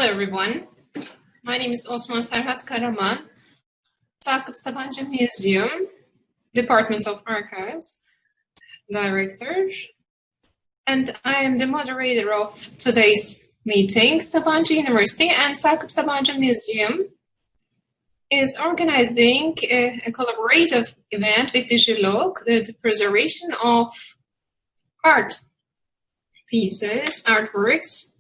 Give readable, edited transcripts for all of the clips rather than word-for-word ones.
Hello everyone, my name is Osman Serhat Karaman, Sakıp Sabancı Museum, Department of Archives, Director, and I am the moderator of today's meeting. Sabancı University and Sakıp Sabancı Museum is organizing a collaborative event with Digilog, the preservation of art pieces, artworks,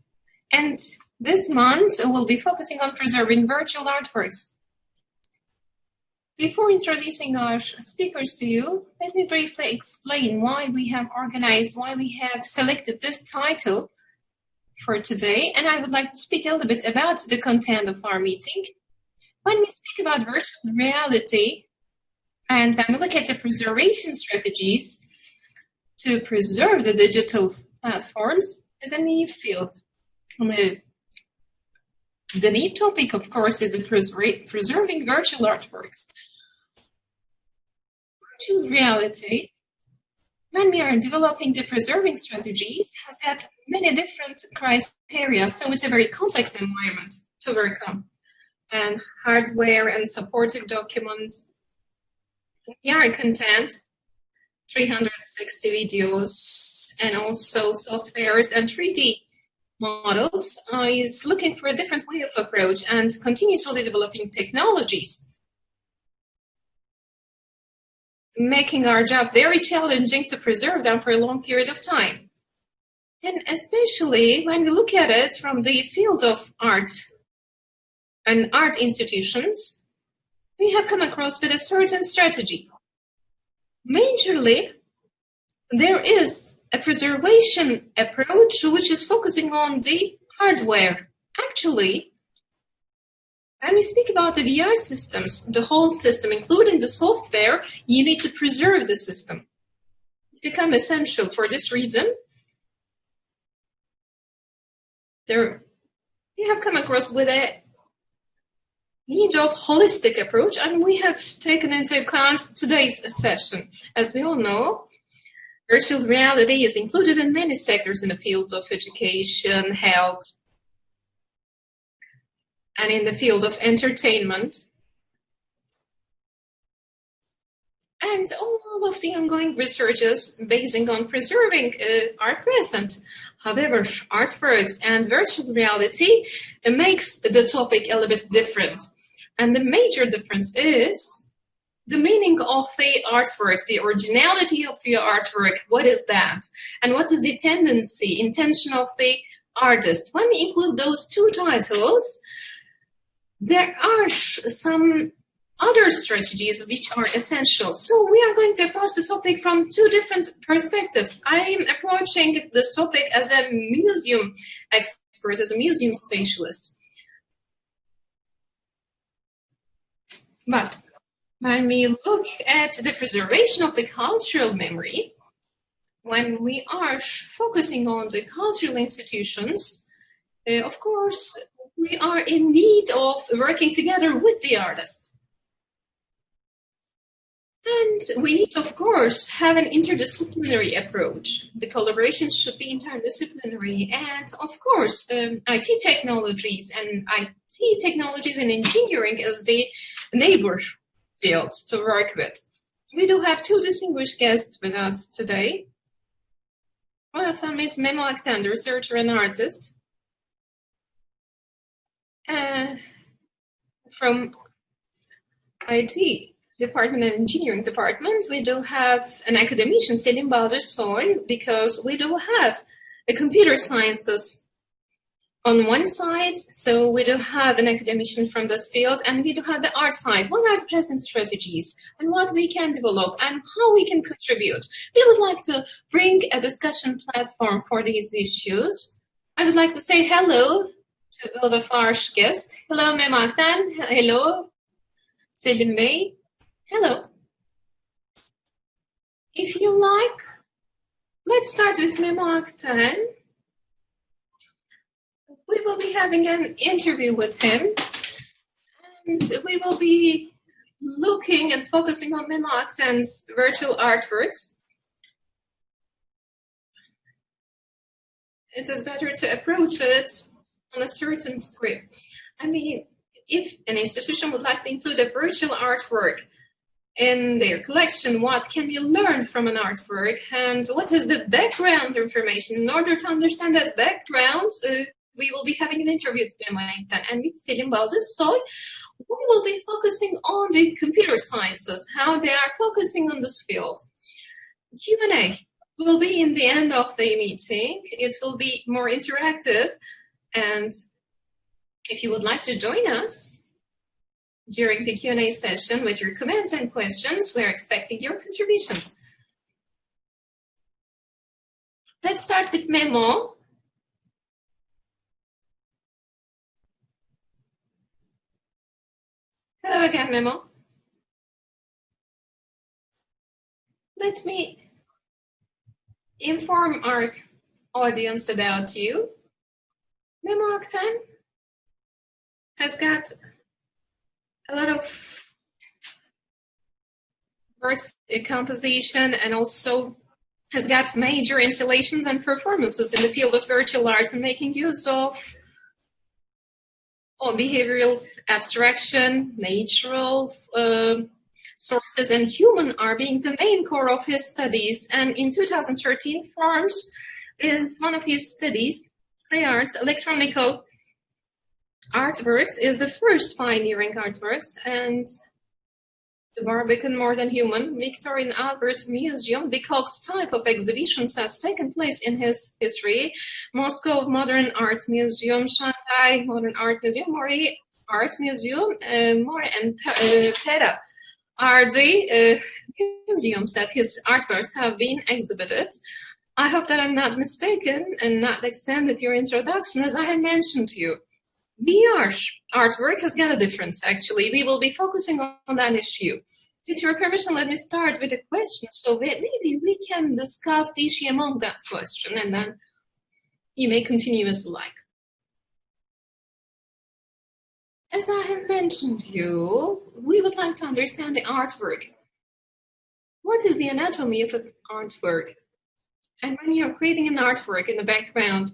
and this month we'll be focusing on preserving virtual artworks. Before introducing our speakers to you, let me briefly explain why we have selected this title for today, and I would like to speak a little bit about the content of our meeting. When we speak about virtual reality, and when we look at the preservation strategies to preserve the digital platforms, is a new field. The new topic, of course, is preserving virtual artworks. Virtual reality, when we are developing the preserving strategies, has got many different criteria, so it's a very complex environment to work on. And hardware and supportive documents, VR content, 360 videos, and also softwares and 3D models is looking for a different way of approach and continuously developing technologies, making our job very challenging to preserve them for a long period of time. And especially when we look at it from the field of art and art institutions, we have come across with a certain strategy. Majorly, there is a preservation approach which is focusing on the hardware. Actually, when we speak about the VR systems, the whole system, including the software, you need to preserve the system. It becomes essential for this reason. We have come across with a need of holistic approach, and we have taken into account today's session. As we all know, virtual reality is included in many sectors in the field of education, health, and in the field of entertainment. And all of the ongoing researches basing on preserving are present. However, artworks and virtual reality makes the topic a little bit different. And the major difference is the meaning of the artwork, the originality of the artwork. What is that? And what is the intention of the artist? When we include those two titles, there are some other strategies which are essential. So we are going to approach the topic from two different perspectives. I am approaching this topic as a museum expert, as a museum specialist. But when we look at the preservation of the cultural memory, when we are focusing on the cultural institutions, of course, we are in need of working together with the artist. And we need, of course, have an interdisciplinary approach. The collaboration should be interdisciplinary. And, of course, IT technologies and engineering as the neighbor field to work with. We do have two distinguished guests with us today. One of them is Memo Akten, the researcher and artist from IT department and engineering department. We do have an academician, Selim Balcısoy, because we do have the computer sciences on one side, so we do have an academician from this field, and we do have the art side. What are the present strategies and what we can develop and how we can contribute? We would like to bring a discussion platform for these issues. I would like to say hello to all of our guests. Hello, Memo Akten. Hello, Selim Bey. Hello. If you like, let's start with Memo Akten. We will be having an interview with him, and we will be looking and focusing on Memo Akten's virtual artworks. It is better to approach it on a certain square. I mean, if an institution would like to include a virtual artwork in their collection, what can be learned from an artwork, and what is the background information? In order to understand that background, we will be having an interview with Memo Akten and with Selim Balcısoy. We will be focusing on the computer sciences, how they are focusing on this field. Q&A will be in the end of the meeting. It will be more interactive, and if you would like to join us during the Q&A session with your comments and questions, we're expecting your contributions. Let's start with Memo. Hello again, Memo. Let me inform our audience about you. Memo Akten has got a lot of works in composition and also has got major installations and performances in the field of virtual arts and making use of behavioral abstraction, natural sources, and human are being the main core of his studies. And in 2013, Forms is one of his studies. Free arts, electronical artworks is the first pioneering artworks, and the Barbican More Than Human, Victorian Albert Museum, the Cox type of exhibitions has taken place in his history. Moscow Modern Art Museum, Shanghai Modern Art Museum, Mori Art Museum, Mori and Pera are the museums that his artworks have been exhibited. I hope that I'm not mistaken and not extended your introduction, as I have mentioned to you. VR artwork has got a difference, actually. We will be focusing on that issue. With your permission, let me start with a question, so maybe we can discuss the issue among that question, and then you may continue as you like. As I have mentioned to you, we would like to understand the artwork. What is the anatomy of an artwork? And when you're creating an artwork in the background,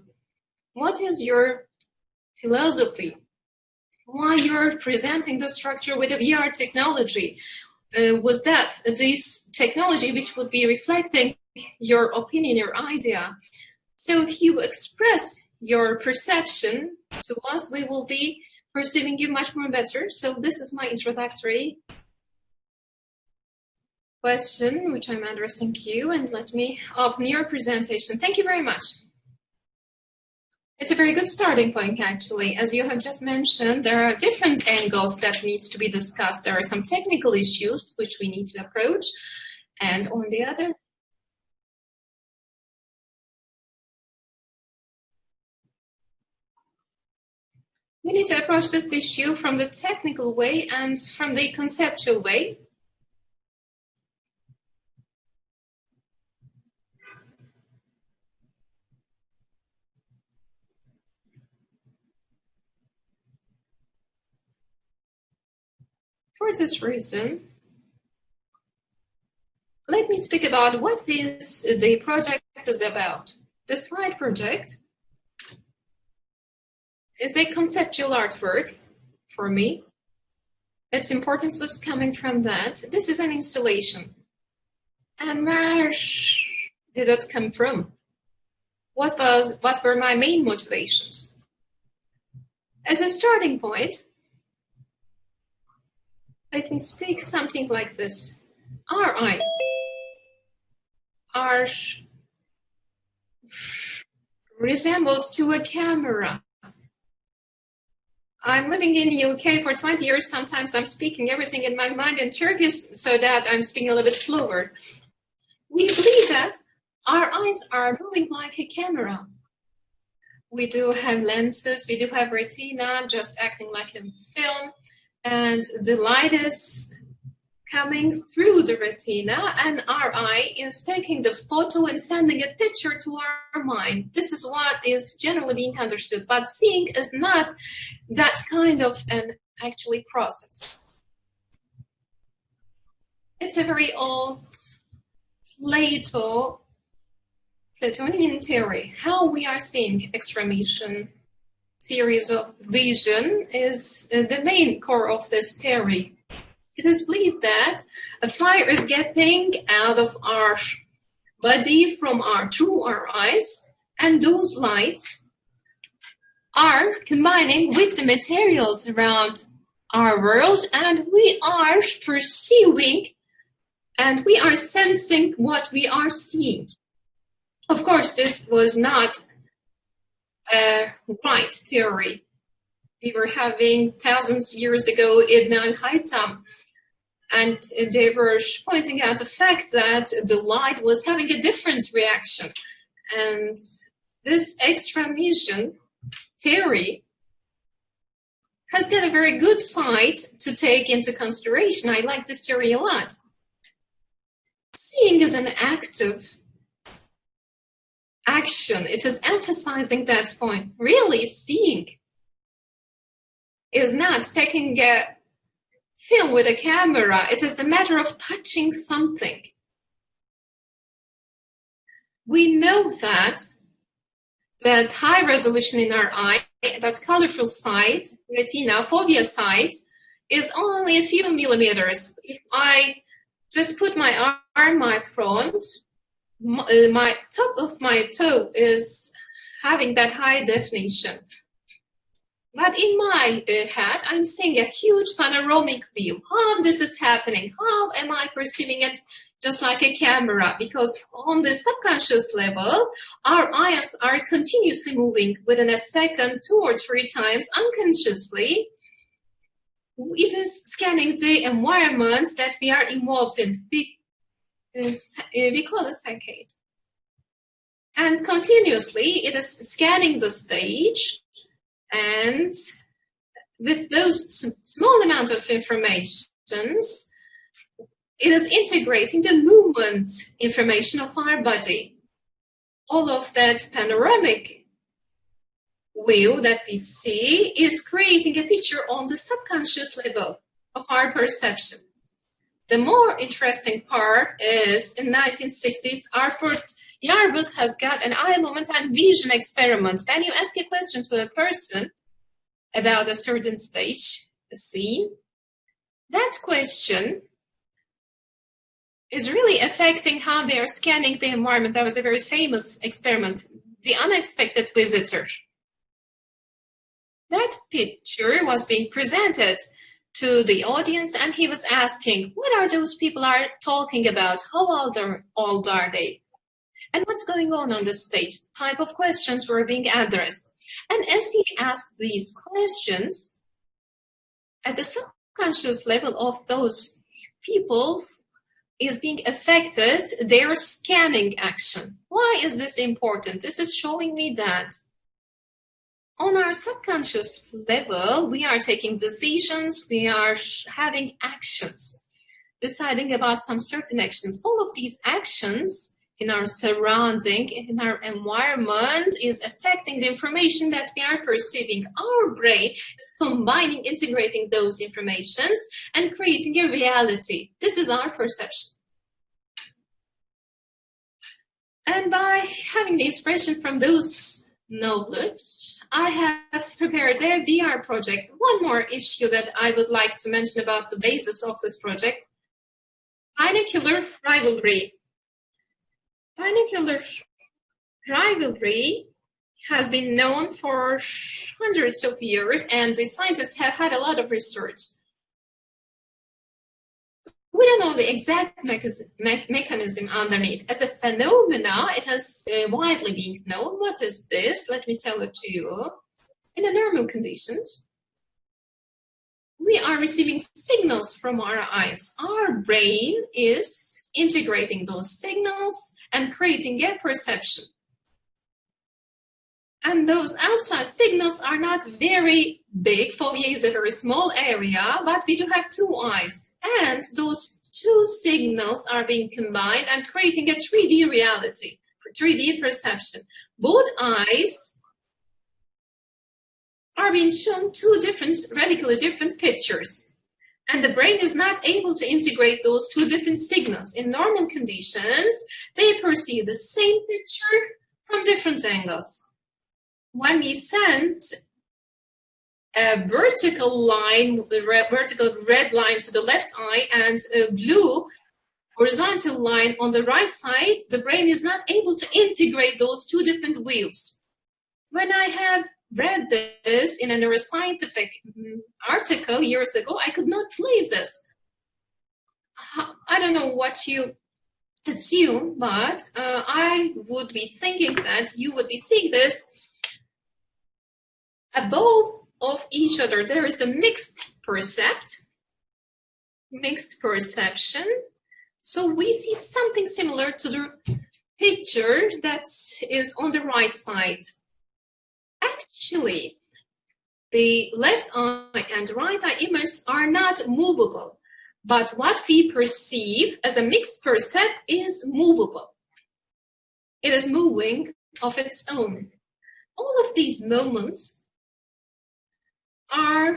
what is your philosophy? Why you're presenting the structure with a VR technology? Was that this technology which would be reflecting your opinion, your idea? So if you express your perception to us, we will be perceiving you much more better. So this is my introductory question, which I'm addressing to you, and let me open your presentation. Thank you very much. It's a very good starting point, actually. As you have just mentioned, there are different angles that needs to be discussed. There are some technical issues which we need to approach, and on the other, we need to approach this issue from the technical way and from the conceptual way. For this reason, let me speak about what the project is about. This slide project is a conceptual artwork for me. Its importance is coming from that. This is an installation. And where did it come from? What were my main motivations? As a starting point, let me speak something like this. Our eyes are resembled to a camera. I'm living in the UK for 20 years. Sometimes I'm speaking everything in my mind in Turkish so that I'm speaking a little bit slower. We believe that our eyes are moving like a camera. We do have lenses, we do have retina just acting like a film, and the light is coming through the retina, and our eye is taking the photo and sending a picture to our mind. This is what is generally being understood, but seeing is not that kind of an actually process. It's a very old Platonian theory, how we are seeing extramission, series of vision is the main core of this theory. It is believed that a fire is getting out of our body through our eyes, and those lights are combining with the materials around our world, and we are perceiving and we are sensing what we are seeing. Of course, this was not a right theory. We were having thousands of years ago in Haytham, and they were pointing out the fact that the light was having a different reaction. And this extra vision theory has got a very good side to take into consideration. I like this theory a lot. Seeing is an active action. It is emphasizing that point. Really, seeing is not taking a film with a camera. It is a matter of touching something. We know that high resolution in our eye, that colorful side, retina, fovea side, is only a few millimeters. If I just put my arm, my front, my top of my toe is having that high definition. But in my head, I'm seeing a huge panoramic view. How this is happening? How am I perceiving it just like a camera? Because on the subconscious level, our eyes are continuously moving within a second 2 or 3 times unconsciously. It is scanning the environment that we are involved in. We call it saccade. And continuously, it is scanning the stage, and with those small amount of informations, it is integrating the movement information of our body. All of that panoramic view that we see is creating a picture on the subconscious level of our perception. The more interesting part is in 1960s, Arthur Jarvis has got an eye movement and vision experiment. When you ask a question to a person about a certain stage, a scene, that question is really affecting how they are scanning the environment. That was a very famous experiment, the unexpected visitor. That picture was being presented to the audience, and he was asking, what are those people are talking about? How old are they? And what's going on the stage? Type of questions were being addressed. And as he asked these questions, at the subconscious level of those people is being affected their scanning action. Why is this important? This is showing me that on our subconscious level, we are taking decisions, we are having actions, deciding about some certain actions. All of these actions in our surrounding, in our environment, is affecting the information that we are perceiving. Our brain is combining, integrating those informations and creating a reality. This is our perception. And by having the inspiration from those knowledge, I have prepared a VR project. One more issue that I would like to mention about the basis of this project: binocular rivalry. Binocular rivalry has been known for hundreds of years, and the scientists have had a lot of research. We don't know the exact mechanism underneath. As a phenomena, it has widely been known. What is this? Let me tell it to you. In the normal conditions, we are receiving signals from our eyes. Our brain is integrating those signals and creating a perception. And those outside signals are not very big. Fovea is a very small area, but we do have 2 eyes. And those 2 signals are being combined and creating a 3D reality, 3D perception. Both eyes are being shown 2 radically different pictures. And the brain is not able to integrate those 2 different signals. In normal conditions, they perceive the same picture from different angles. When we send a vertical line, vertical red line to the left eye, and a blue horizontal line on the right side, the brain is not able to integrate those two different views. When I have read this in a neuroscientific article years ago, I could not believe this. I don't know what you assume, but I would be thinking that you would be seeing this above of each other. There is a mixed perception. So we see something similar to the picture that is on the right side. Actually, the left eye and right eye images are not movable, but what we perceive as a mixed percept is movable. It is moving of its own. All of these moments are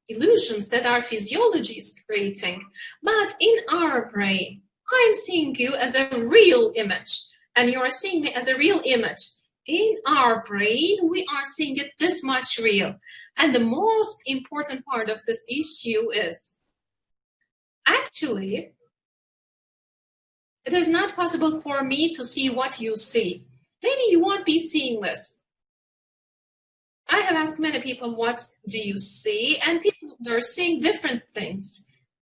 illusions that our physiology is creating. But in our brain, I'm seeing you as a real image, and you are seeing me as a real image. In our brain, we are seeing it this much real. And the most important part of this issue is, actually, it is not possible for me to see what you see. Maybe you won't be seeing this. I have asked many people, what do you see? And people are seeing different things.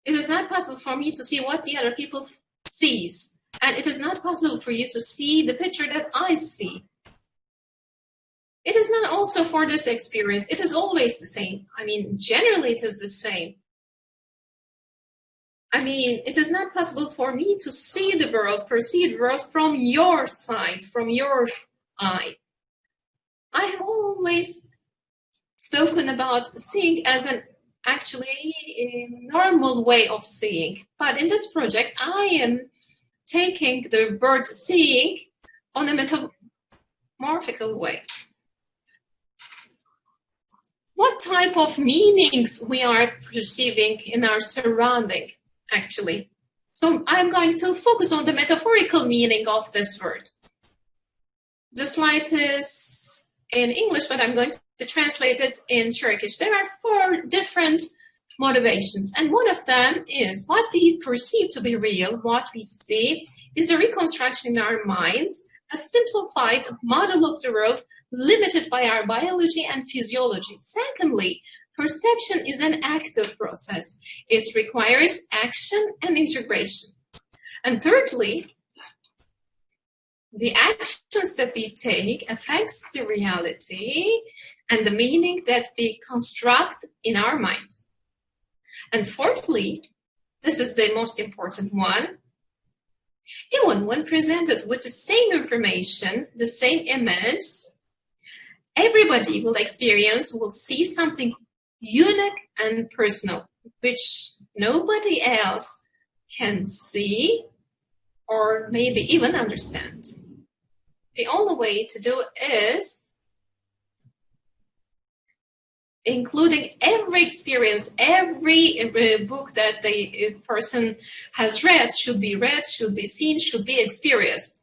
It is not possible for me to see what the other people sees. And it is not possible for you to see the picture that I see. It is not also for this experience. It is always the same. I mean, generally it is the same. I mean, it is not possible for me to see the world, perceive the world from your side, from your eye. I have always spoken about seeing as an actually a normal way of seeing. But in this project, I am taking the word seeing on a metamorphical way. What type of meanings we are perceiving in our surrounding, actually. So I'm going to focus on the metaphorical meaning of this word. The slide is in English, but I'm going to translate it in Turkish. There are 4 different motivations, and one of them is what we perceive to be real, what we see, is a reconstruction in our minds, a simplified model of the world limited by our biology and physiology. Secondly, perception is an active process. It requires action and integration. And thirdly, the actions that we take affects the reality and the meaning that we construct in our mind. And fourthly, this is the most important one, even when presented with the same information, the same image, everybody will see something unique and personal, which nobody else can see or maybe even understand. The only way to do it is including every experience, every book that the person has read, should be seen, should be experienced.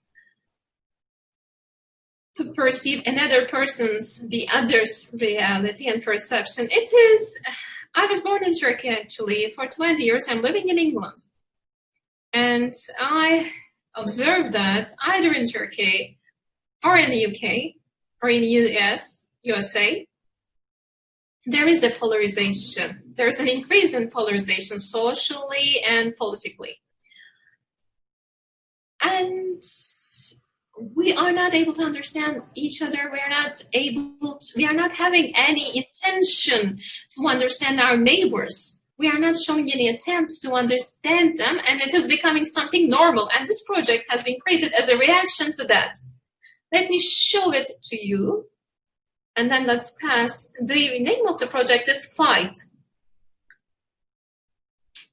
To perceive another person's, the other's reality and perception. I was born in Turkey actually. For 20 years I'm living in England. And I observed that either in Turkey or in the UK or in the USA, there is a polarization. There is an increase in polarization socially and politically. And we are not able to understand each other. We are not having any intention to understand our neighbors. We are not showing any attempt to understand them, and it is becoming something normal. And this project has been created as a reaction to that. Let me show it to you. And then let's pass. The name of the project is Fight.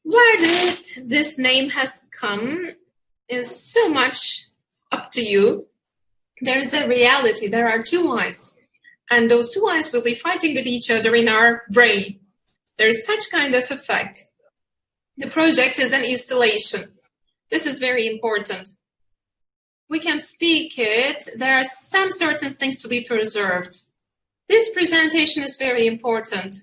Where did this name has come is so much up to you. There is a reality. There are 2 eyes. And those 2 eyes will be fighting with each other in our brain. There is such kind of effect. The project is an installation. This is very important. We can speak it. There are some certain things to be preserved. This presentation is very important,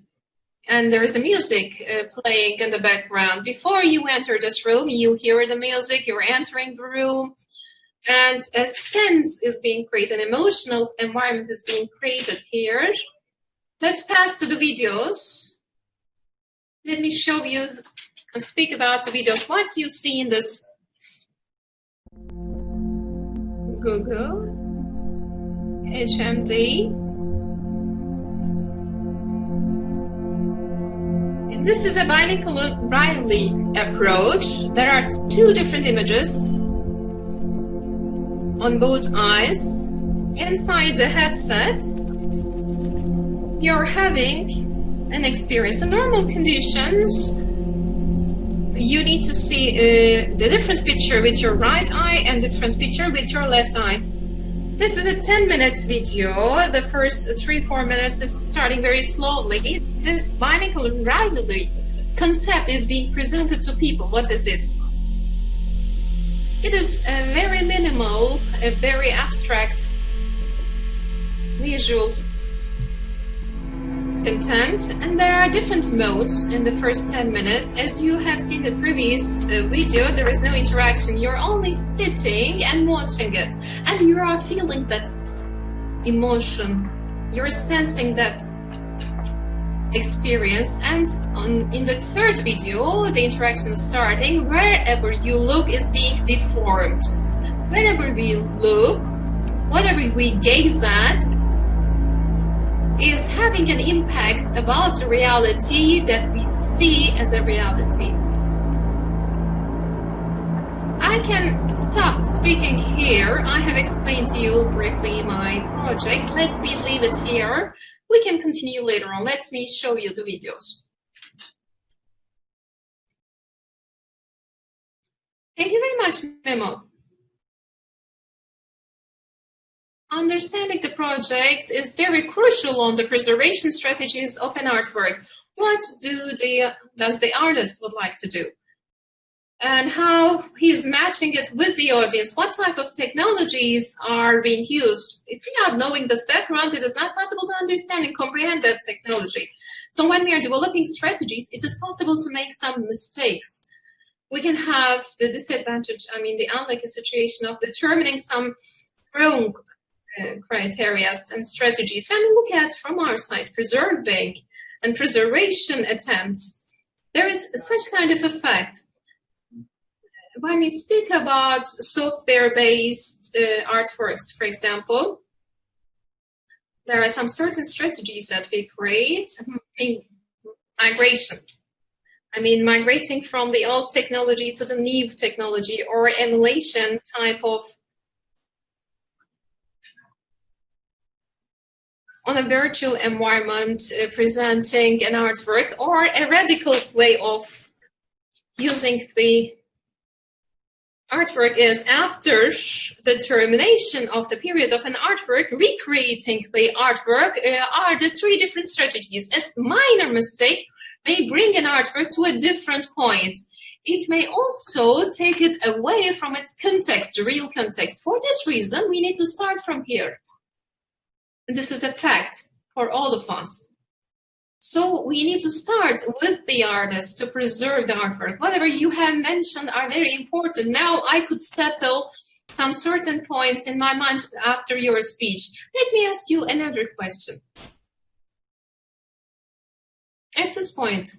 and there is a music playing in the background. Before you enter this room, you hear the music, you're entering the room, and a sense is being created, an emotional environment is being created here. Let's pass to the videos. Let me show you and speak about the videos. What you see in this Google HMD. This is a binaural braille approach. There are two different images on both eyes. Inside the headset, you're having an experience. In normal conditions, you need to see the different picture with your right eye and different picture with your left eye. This is a 10-minute video. The first 3-4 minutes is starting very slowly. This binaural braille concept is being presented to people. What is this? It is a very minimal, a very abstract visual content, and there are different modes in the first 10 minutes. As you have seen the previous video, there is no interaction. You're only sitting and watching it, and you are feeling that emotion. You're sensing that experience, and in the third video, the interaction is starting. Wherever you look is being deformed. Whenever we look, whatever we gaze at, is having an impact about the reality that we see as a reality. I can stop speaking here. I have explained to you briefly my project. Let me leave it here. We can continue later on. Let me show you the videos. Thank you very much, Memo. Understanding the project is very crucial on the preservation strategies of an artwork. What does the artist would like to do? And how he's matching it with the audience. What type of technologies are being used? If without knowing this background, it is not possible to understand and comprehend that technology. So when we are developing strategies, it is possible to make some mistakes. We can have the disadvantage, the unlucky situation of determining some wrong criteria and strategies. When we look at from our side preserving and preservation attempts, there is such kind of effect. When we speak about software-based artworks, for example, there are some certain strategies that we create. Migration. Migrating from the old technology to the new technology, or emulation type of on a virtual environment, presenting an artwork, or a radical way of using the artwork is after the termination of the period of an artwork, recreating the artwork are the three different strategies. A minor mistake may bring an artwork to a different point. It may also take it away from its context, the real context. For this reason, we need to start from here. This is a fact for all of us. So we need to start with the artist to preserve the artwork. Whatever you have mentioned are very important. Now I could settle some certain points in my mind after your speech. Let me ask you another question. At this point,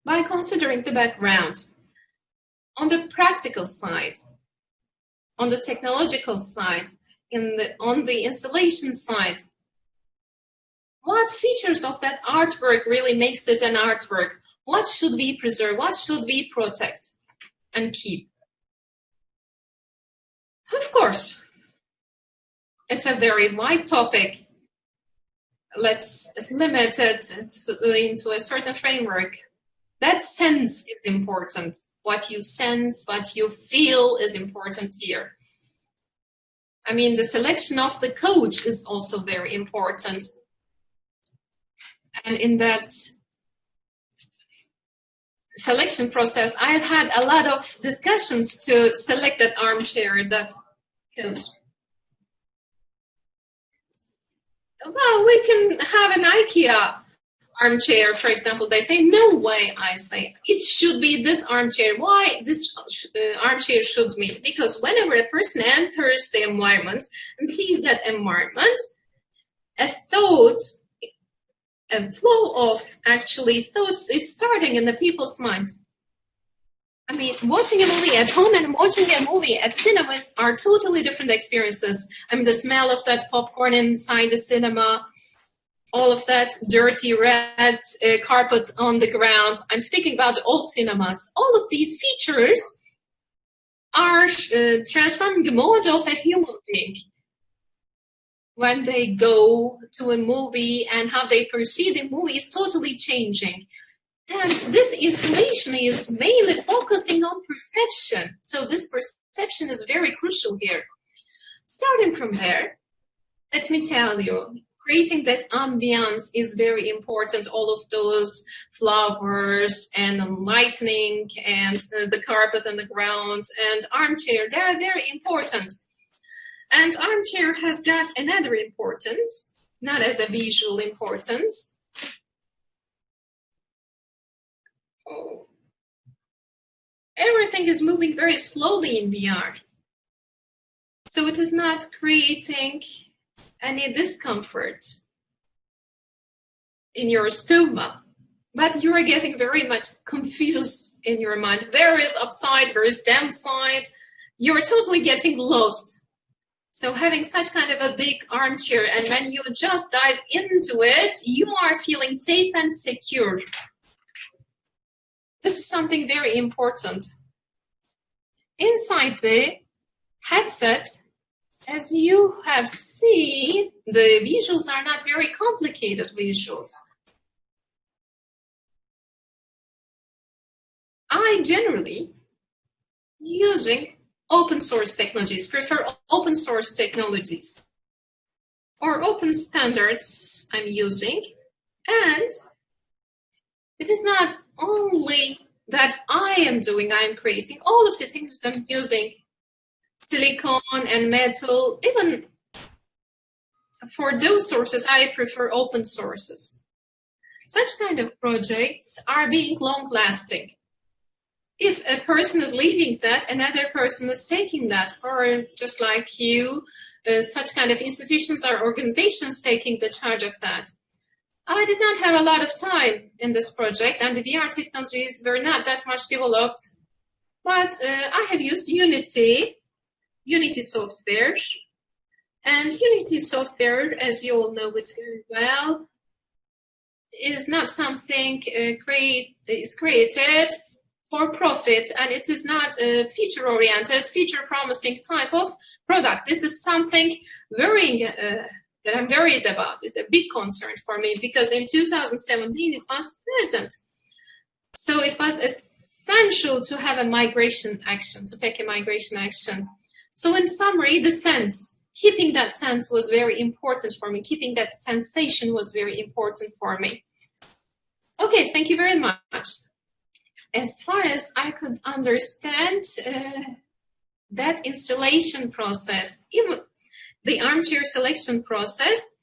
by considering the background, on the practical side, on the technological side, on the installation side, what features of that artwork really makes it an artwork? What should we preserve? What should we protect and keep? Of course, it's a very wide topic. Let's limit it into a certain framework. That sense is important. What you sense, what you feel is important here. The selection of the coach is also very important. And in that selection process, I have had a lot of discussions to select that armchair, that coach. Well, we can have an IKEA armchair, for example. They say, no way, I say, it should be this armchair. Why this armchair should be? Because whenever a person enters the environment and sees that environment, a thought, a flow of actually thoughts is starting in the people's minds. I mean, watching a movie at home and watching a movie at cinemas are totally different experiences. I mean, the smell of that popcorn inside the cinema, all of that dirty red carpet on the ground. I'm speaking about the old cinemas. All of these features are transforming the mode of a human being when they go to a movie, and how they perceive the movie is totally changing. And this installation is mainly focusing on perception. So this perception is very crucial here. Starting from there, let me tell you, creating that ambience is very important. All of those flowers and lighting and the carpet on the ground and armchair, they are very important. And armchair has got another importance, not as a visual importance. Oh. Everything is moving very slowly in VR. So it is not creating any discomfort in your stomach, but you are getting very much confused in your mind. Where is upside? Where is downside? You're totally getting lost. So having such kind of a big armchair, and when you just dive into it, you are feeling safe and secure. This is something very important. Inside the headset, as you have seen, the visuals are not very complicated visuals. I generally using open source technologies, prefer open source technologies or open standards I'm using. And it is not only that I am creating all of the things I'm using, silicon and metal, even for those sources, I prefer open sources. Such kind of projects are being long-lasting. If a person is leaving that, another person is taking that, or just like you, such kind of institutions or organizations taking the charge of that. I did not have a lot of time in this project, and the VR technologies were not that much developed, but I have used Unity software, and Unity software, as you all know it very well, is not something is created for profit, and it is not a future-oriented, future-promising type of product. This is something worrying that I'm worried about. It's a big concern for me, because in 2017 it was present. So it was essential to have a migration action, to take a migration action. So in summary, the sense, keeping that sense was very important for me. Keeping that sensation was very important for me. Okay, thank you very much. As far as I could understand, that installation process, even the armchair selection process,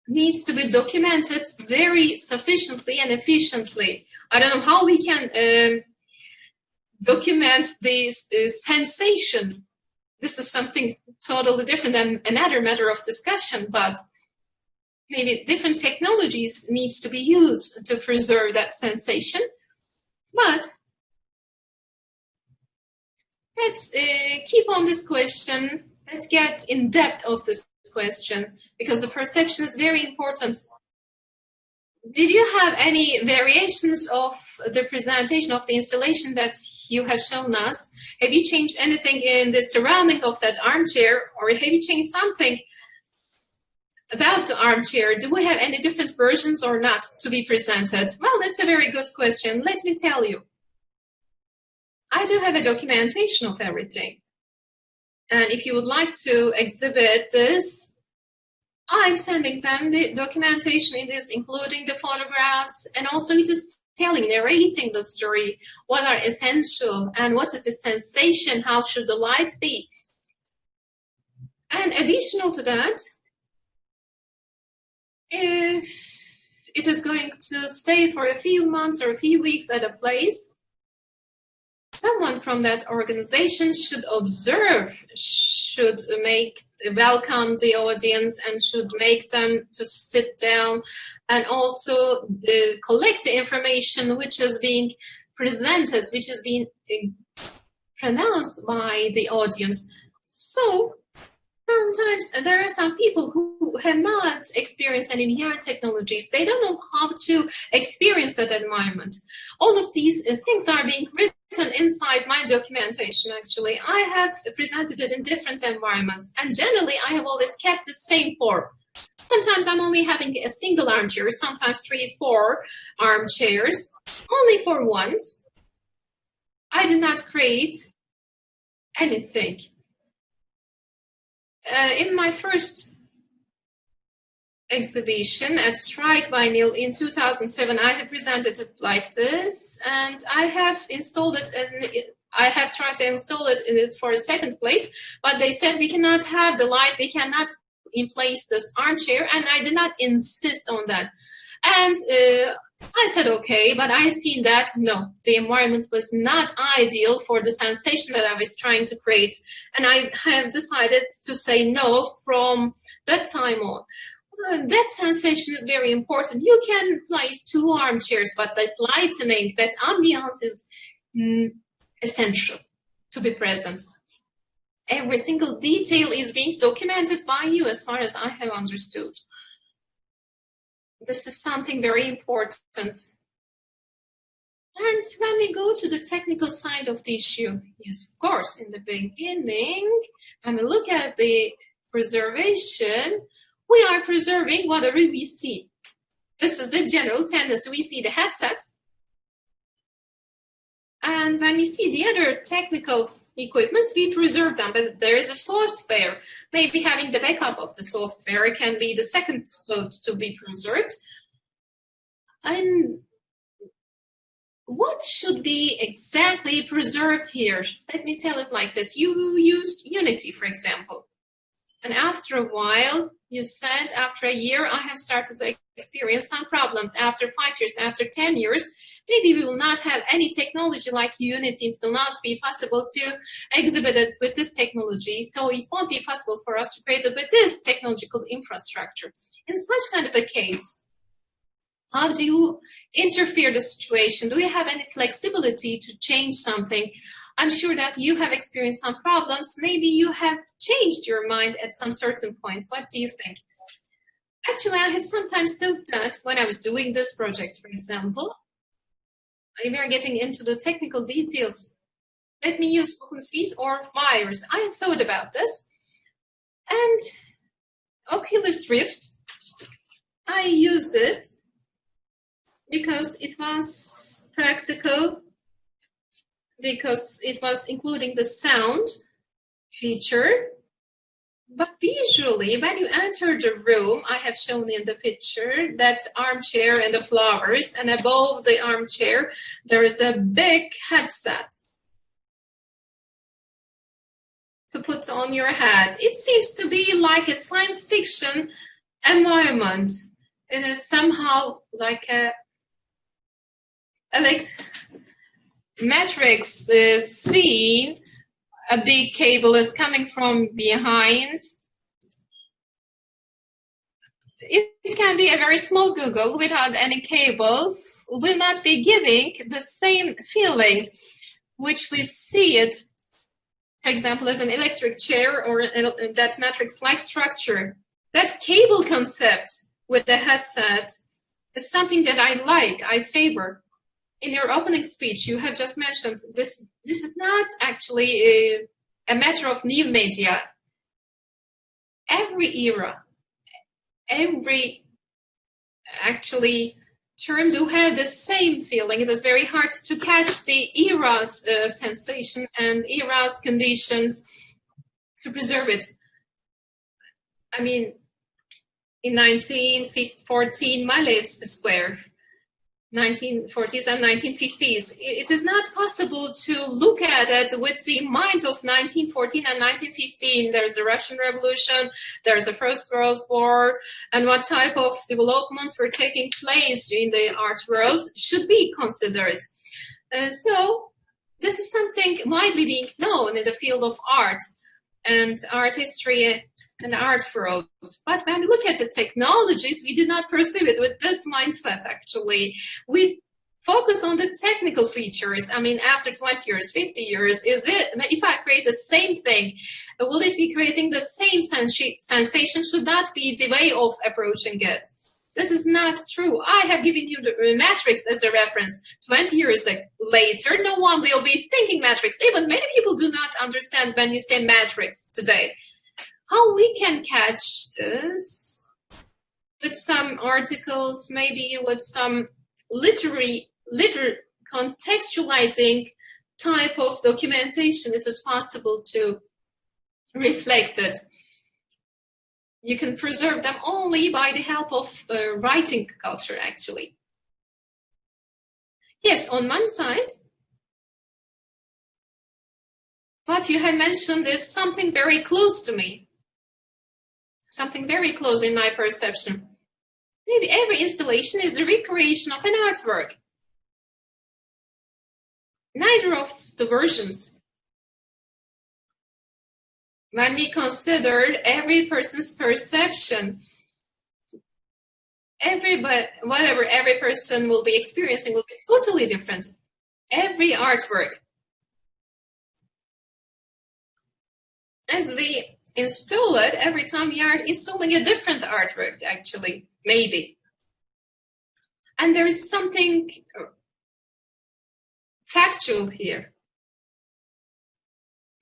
needs to be documented very sufficiently and efficiently. I don't know how we can document this sensation. This is something totally different and another matter of discussion, but maybe different technologies needs to be used to preserve that sensation. But let's keep on this question. Let's get in depth of this question, because the perception is very important. Did you have any variations of the presentation of the installation that you have shown us? Have you changed anything in the surrounding of that armchair, or have you changed something about the armchair? Do we have any different versions or not to be presented? Well, that's a very good question. Let me tell you. I do have a documentation of everything. And if you would like to exhibit this, I'm sending them the documentation in this, including the photographs, and also it is narrating the story, what are essential and what is the sensation, how should the light be. And additional to that, If it is going to stay for a few months or a few weeks at a place, someone from that organization should observe, should welcome the audience, and should make them to sit down, and also collect the information which is being presented, which is being pronounced by the audience. So sometimes there are some people who have not experienced any VR technologies. They don't know how to experience that environment. All of these things are being written inside my documentation, actually. I have presented it in different environments, and generally I have always kept the same form. Sometimes I'm only having a single armchair, sometimes 3, 4 armchairs, only for once. I did not create anything. In my first exhibition at Strike Vinyl in 2007, I have presented it like this, and I have installed it, and I have tried to install it for a second place, but they said we cannot have the light, we cannot in place this armchair, and I did not insist on that. And I said, okay, but I have seen that, no, the environment was not ideal for the sensation that I was trying to create. And I have decided to say no from that time on. That sensation is very important. You can place 2 armchairs, but that lightening, that ambiance is essential to be present. Every single detail is being documented by you, as far as I have understood. This is something very important. And when we go to the technical side of the issue, yes, of course, in the beginning, when we look at the preservation, we are preserving whatever we see. This is the general tendency. We see the headset. And when we see the other technical equipments, we preserve them, but there is a software. Maybe having the backup of the software can be the second to be preserved. And what should be exactly preserved here? Let me tell it like this. You used Unity, for example. And after a while, you said, after a year, I have started to experience some problems. After 5 years, after 10 years, maybe we will not have any technology like Unity. It will not be possible to exhibit it with this technology. So it won't be possible for us to create it with this technological infrastructure. In such kind of a case, how do you interfere the situation? Do you have any flexibility to change something? I'm sure that you have experienced some problems. Maybe you have changed your mind at some certain points. What do you think? Actually, I have sometimes thought that when I was doing this project, for example, we are getting into the technical details. Let me use Focus feet or wires. I have thought about this. And Oculus Rift, I used it because it was practical, because it was including the sound feature. But visually, when you enter the room, I have shown in the picture that armchair and the flowers, and above the armchair, there is a big headset to put on your head. It seems to be like a science fiction environment. It is somehow like a Matrix scene. A big cable is coming from behind. It can be a very small Google without any cables, will not be giving the same feeling which we see it, for example, as an electric chair or that matrix-like structure. That cable concept with the headset is something that I like, I favor. In your opening speech, you have just mentioned this is not actually a matter of new media. Every era, every actually term do have the same feeling. It is very hard to catch the era's sensation and era's conditions to preserve it. I mean, in 1914, Malev's Square, 1940s and 1950s. It is not possible to look at it with the mind of 1914 and 1915. There's a Russian Revolution, there's the First World War, and what type of developments were taking place in the art world should be considered. So this is something widely being known in the field of art and art history and art world. But when we look at the technologies, we do not perceive it with this mindset, actually. We focus on the technical features. I mean, after 20 years, 50 years, if I create the same thing, will it be creating the same sensation? Should that be the way of approaching it? This is not true. I have given you the matrix as a reference. 20 years later, no one will be thinking matrix. Even many people do not understand when you say matrix today. How we can catch this with some articles, maybe with some literary contextualizing type of documentation, it is possible to reflect it. You can preserve them only by the help of writing culture, actually. Yes, on one side, what you have mentioned is something very close to me, something very close in my perception. Maybe every installation is a recreation of an artwork. Neither of the versions. When we consider every person's perception, whatever every person will be experiencing will be totally different. Every artwork. As we install it, every time we are installing a different artwork, actually, maybe. And there is something factual here.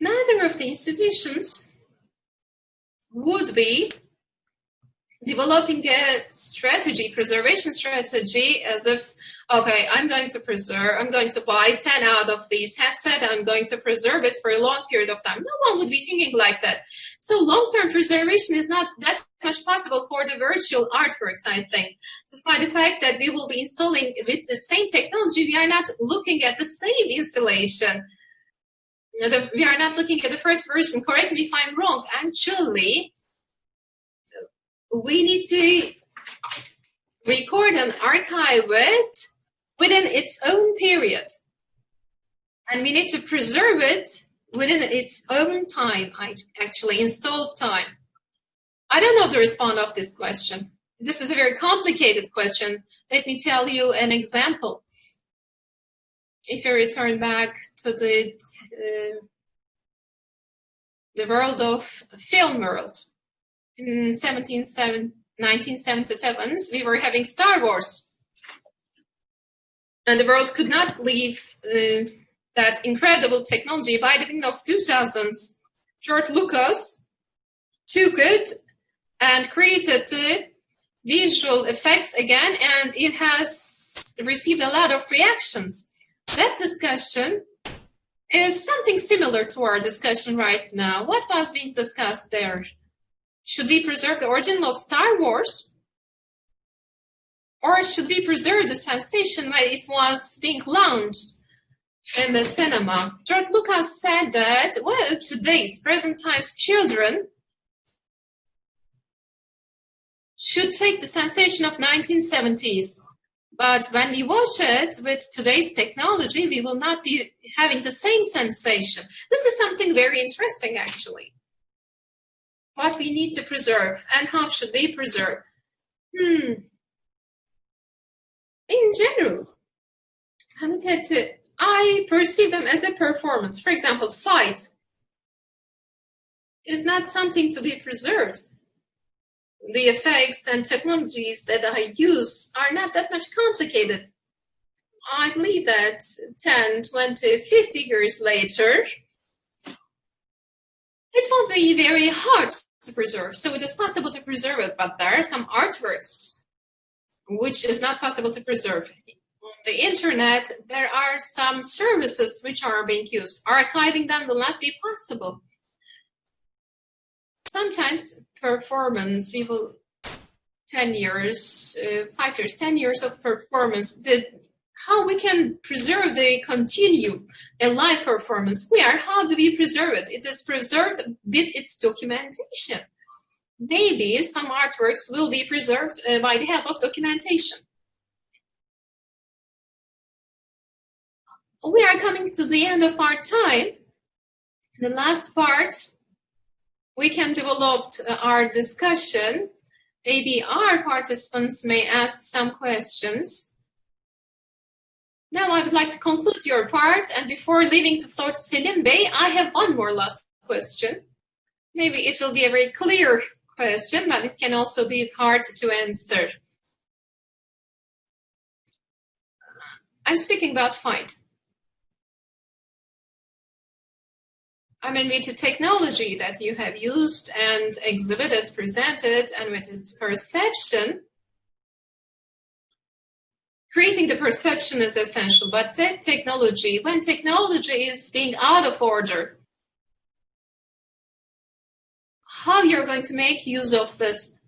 Neither of the institutions would be developing a preservation strategy, as if, okay, I'm going to buy 10 out of these headsets, I'm going to preserve it for a long period of time. No one would be thinking like that. So long-term preservation is not that much possible for the virtual artworks, I think. Despite the fact that we will be installing with the same technology, we are not looking at the same installation. We are not looking at the first version. Correct me if I'm wrong. Actually, we need to record and archive it within its own period. And we need to preserve it within its own time, actually, installed time. I don't know the response of this question. This is a very complicated question. Let me tell you an example. If you return back to the world of film world, in 1977, we were having Star Wars. And the world could not believe that incredible technology. By the beginning of 2000s, George Lucas took it and created the visual effects again, and it has received a lot of reactions. That discussion is something similar to our discussion right now. What was being discussed there? Should we preserve the origin of Star Wars? Or should we preserve the sensation when it was being launched in the cinema? George Lucas said that, well, today's present times children should take the sensation of 1970s. But when we watch it with today's technology, we will not be having the same sensation. This is something very interesting, actually. What we need to preserve and how should we preserve? In general, I perceive them as a performance. For example, fight is not something to be preserved. The effects and technologies that I use are not that much complicated. I believe that 10, 20, 50 years later, it won't be very hard to preserve. So it is possible to preserve it, but there are some artworks which is not possible to preserve. On the internet, there are some services which are being used. Archiving them will not be possible. Sometimes performance, we will 10 years, 5 years, 10 years of performance, how we can preserve the continue a live performance? How do we preserve it? It is preserved with its documentation. Maybe some artworks will be preserved by the help of documentation. We are coming to the end of our time. The last part, we can develop our discussion. Maybe our participants may ask some questions. Now I would like to conclude your part, and before leaving the floor to Selim Bey, I have one more last question. Maybe it will be a very clear question, but it can also be hard to answer. I'm speaking about fight. I mean, with the technology that you have used and exhibited, presented, and with its perception, creating the perception is essential. But that technology, when technology is being out of order, how you're going to make use of this?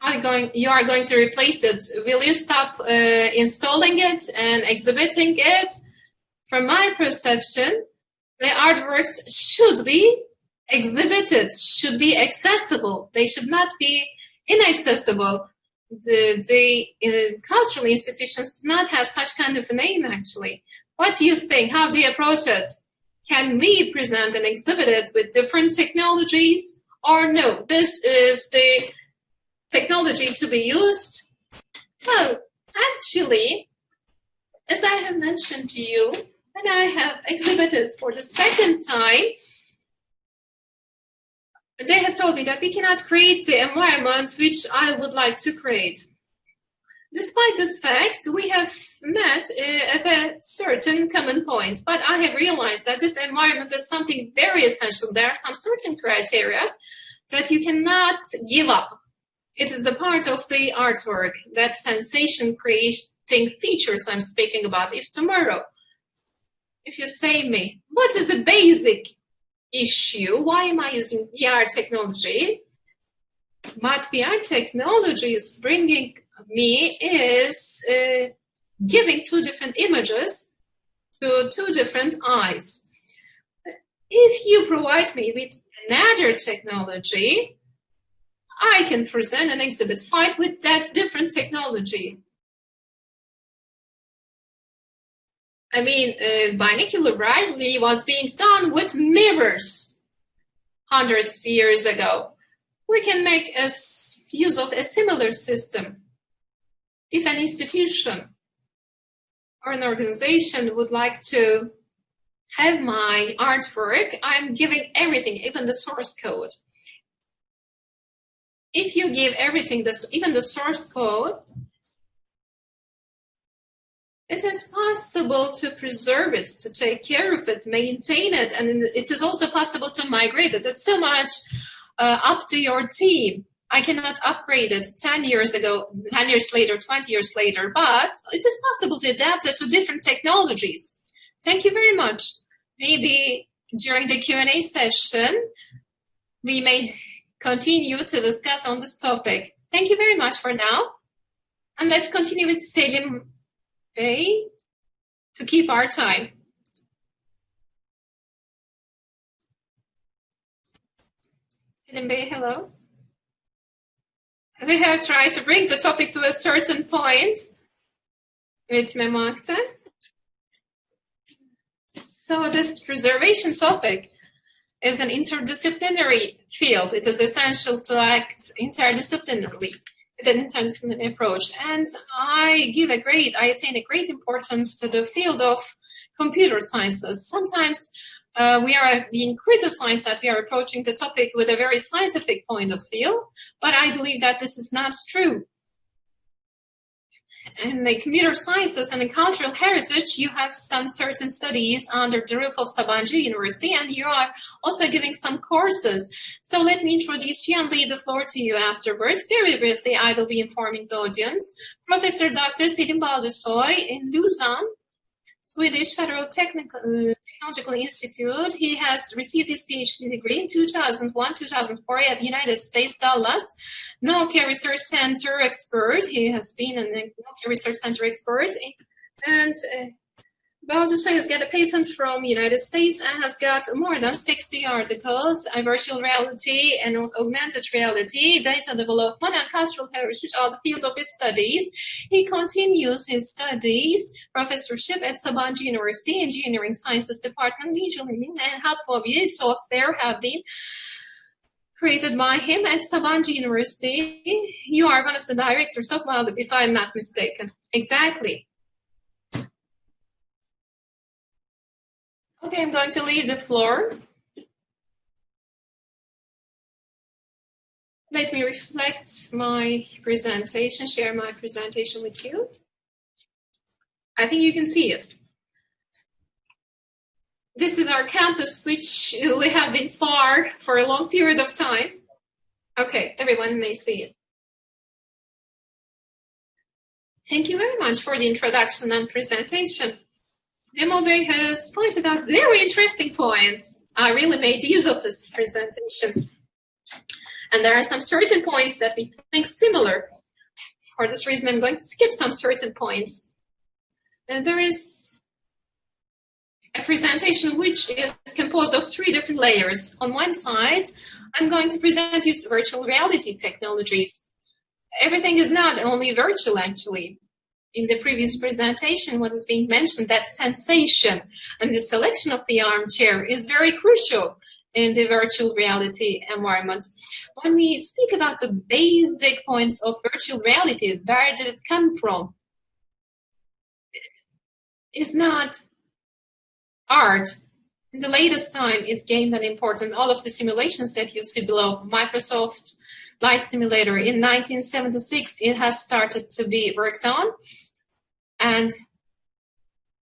You are going to replace it? Will you stop installing it and exhibiting it? From my perception, the artworks should be exhibited, should be accessible. They should not be inaccessible. The cultural institutions do not have such kind of a name, actually. What do you think? How do you approach it? Can we present and exhibit it with different technologies? Or no, this is the technology to be used? Well, actually, as I have mentioned to you, when I have exhibited for the second time, they have told me that we cannot create the environment which I would like to create. Despite this fact, we have met at a certain common point, but I have realized that this environment is something very essential. There are some certain criteria that you cannot give up. It is a part of the artwork, that sensation creating features I'm speaking about. If tomorrow, if you say me, what is the basic issue? Why am I using VR technology? What VR technology is bringing me is giving two different images to two different eyes. If you provide me with another technology, I can present and exhibit fight with that different technology. I mean, binocular brightly was being done with mirrors hundreds of years ago. We can make use of a similar system. If an institution or an organization would like to have my artwork, I'm giving everything, even the source code. If you give everything, even the source code, it is possible to preserve it, to take care of it, maintain it, and it is also possible to migrate it. It's so much up to your team. I cannot upgrade it 10 years ago, 10 years later, 20 years later, but it is possible to adapt it to different technologies. Thank you very much. Maybe during the Q&A session, we may continue to discuss on this topic. Thank you very much for now. And let's continue with Selim Bey to keep our time. Selim Bey, hello. We have tried to bring the topic to a certain point with Memo Akten. So this preservation topic is an interdisciplinary field. It is essential to act interdisciplinarily, with an interdisciplinary approach. And I attain a great importance to the field of computer sciences. Sometimes we are being criticized that we are approaching the topic with a very scientific point of view, but I believe that this is not true. In the computer sciences and in cultural heritage, you have some certain studies under the roof of Sabancı University, and you are also giving some courses. So let me introduce you and leave the floor to you afterwards. Very briefly, I will be informing the audience. Professor Dr. Selim Balcısoy in Lausanne, Swedish Federal Technological Institute. He has received his PhD degree in 2001-2004 at the United States, Dallas. Nokia Research Center expert. He has been a Nokia Research Center expert. And Balcısoy has got a patent from United States and has got more than 60 articles on virtual reality and also augmented reality, data development, and cultural heritage are the fields of his studies. He continues his studies, professorship at Sabancı University, Engineering Sciences Department, Engineering and Hub software have been created by him at Sabancı University. You are one of the directors of Maldives, if I'm not mistaken. Exactly. Okay, I'm going to leave the floor. Let me reflect my presentation, share my presentation with you. I think you can see it. This is our campus, which we have been far for a long period of time. Okay, everyone may see it. Thank you very much for the introduction and presentation. Memo has pointed out very interesting points. I really made use of this presentation. And there are some certain points that we think similar. For this reason, I'm going to skip some certain points. And there is a presentation which is composed of 3 different layers. On one side, I'm going to present you virtual reality technologies. Everything is not only virtual, actually. In the previous presentation, what is being mentioned, that sensation and the selection of the armchair is very crucial in the virtual reality environment. When we speak about the basic points of virtual reality, where did it come from? It's not art. In the latest time, it gained an importance. All of the simulations that you see below, Microsoft Flight Simulator, in 1976, it has started to be worked on. And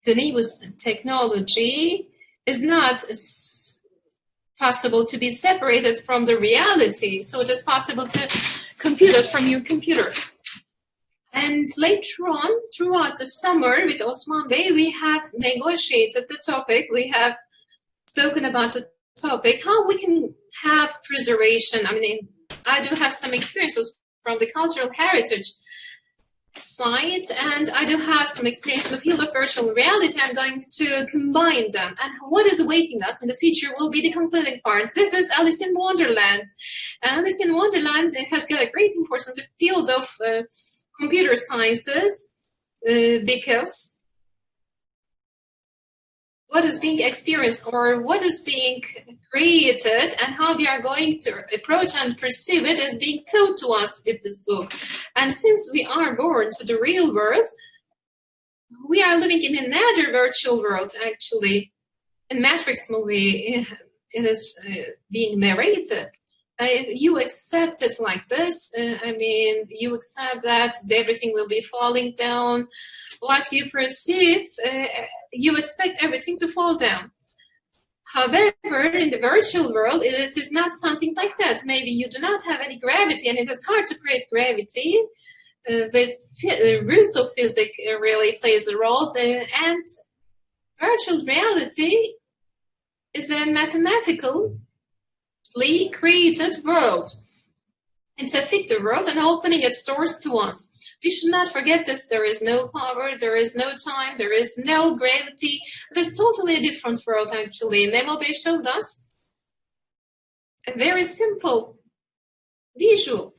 the newest technology is not possible to be separated from the reality. So it is possible to compute it from your computer. And later on, throughout the summer with Osman Bey, we have negotiated the topic. We have spoken about the topic, how we can have preservation. I mean, I do have some experiences from the cultural heritage side, and I do have some experience in the field of virtual reality. I'm going to combine them. And what is awaiting us in the future will be the concluding part. This is Alice in Wonderland. Alice in Wonderland has got a great importance in the field of computer sciences because what is being experienced or what is being created and how we are going to approach and perceive it is being taught to us with this book. And since we are born to the real world, we are living in another virtual world, actually. In Matrix movie, it is being narrated. You accept it like this. You accept that everything will be falling down. What you perceive, you expect everything to fall down. However, in the virtual world, it is not something like that. Maybe you do not have any gravity, and it is hard to create gravity. The rules of physics really plays a role. And virtual reality is a mathematically created world. It's a fictive world and opening its doors to us. We should not forget this. There is no power, there is no time, there is no gravity. It is totally a different world, actually. Memo showed us a very simple visual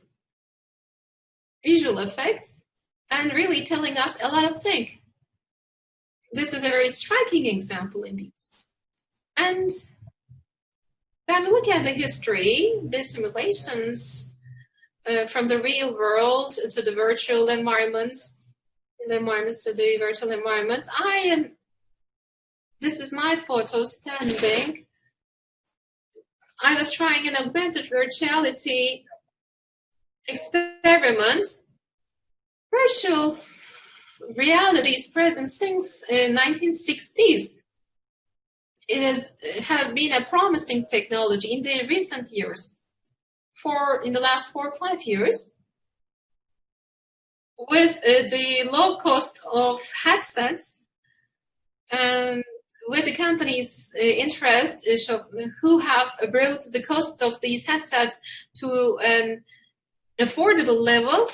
effect and really telling us a lot of things. This is a very striking example indeed. And when we look at the history, the simulations from the real world to the virtual environments, the environments to the virtual environment, this is my photo standing. I was trying an augmented virtuality experiment. Virtual reality is present since 1960s. It has been a promising technology in the recent years. In the last 4 or 5 years, with the low cost of headsets, And with the company's interest, who have brought the cost of these headsets to an affordable level,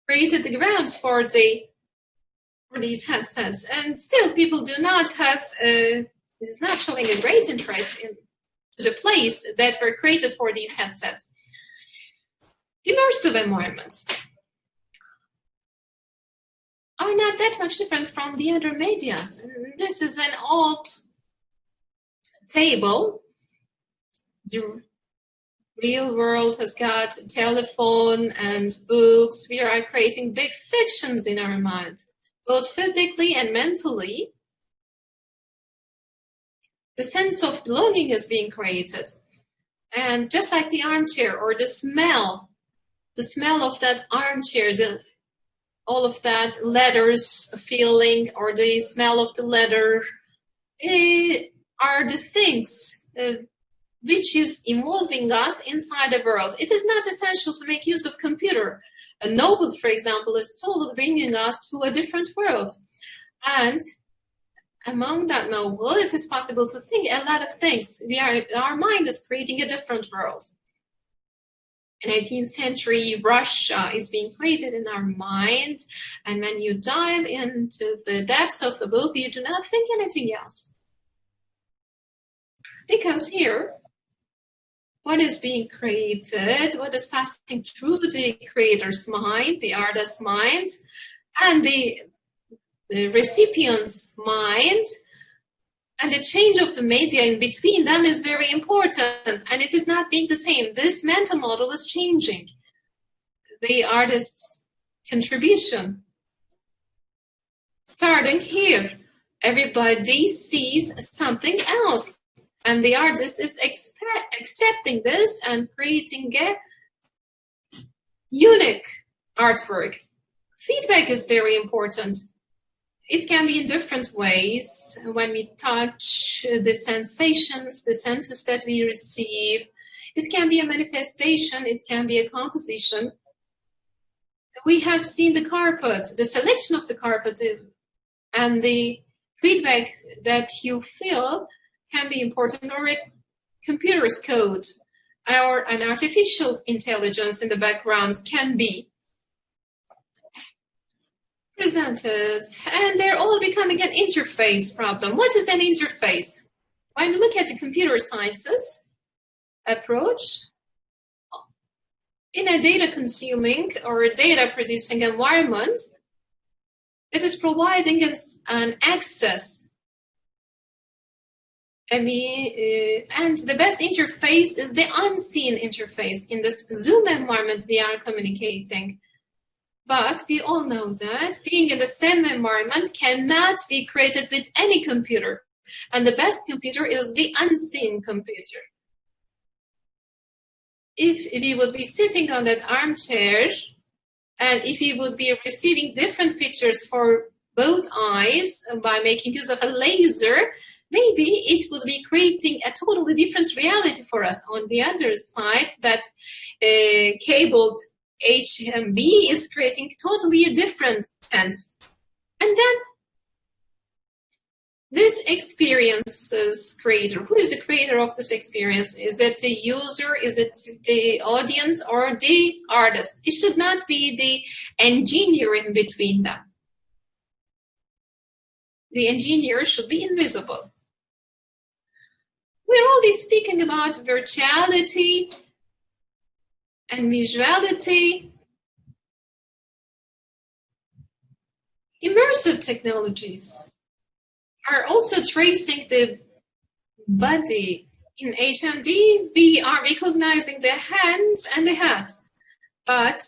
created the ground for these headsets. And still, people do not have, is not showing a great interest in the place that were created for these headsets. Immersive environments are not that much different from the other medias. This is an old table. The real world has got telephone and books. We are creating big fictions in our mind, both physically and mentally. The sense of belonging is being created. And just like the armchair or the smell of that armchair, all of that leathers feeling or the smell of the leather are the things which is involving us inside the world. It is not essential to make use of computer. A novel, for example, is totally bringing us to a different world. And among that novel, it is possible to think a lot of things. Our mind is creating a different world. In 18th century, Russia is being created in our mind. And when you dive into the depths of the book, you do not think anything else. Because here, what is being created, what is passing through the creator's mind, the artist's mind, and the recipient's mind, and the change of the media in between them is very important, and it is not being the same. This mental model is changing. The artist's contribution. Starting here, everybody sees something else, and the artist is accepting this and creating a unique artwork. Feedback is very important. It can be in different ways when we touch the sensations, the senses that we receive. It can be a manifestation, it can be a composition. We have seen the carpet, the selection of the carpet, and the feedback that you feel can be important, or a computer's code, or an artificial intelligence in the background can be presented, and they're all becoming an interface problem. What is an interface? When we look at the computer sciences approach, in a data consuming or a data producing environment, it is providing an access. And the best interface is the unseen interface. In this Zoom environment, we are communicating. But we all know that being in the same environment cannot be created with any computer. And the best computer is the unseen computer. If we would be sitting on that armchair, and if we would be receiving different pictures for both eyes by making use of a laser, maybe it would be creating a totally different reality for us. On the other side, that cabled HMB is creating totally a different sense. And then this experience's creator, who is the creator of this experience? Is it the user? Is it the audience or the artist? It should not be the engineer in between them. The engineer should be invisible. We're always speaking about virtuality and visuality. Immersive technologies are also tracing the body. In HMD, we are recognizing the hands and the head, but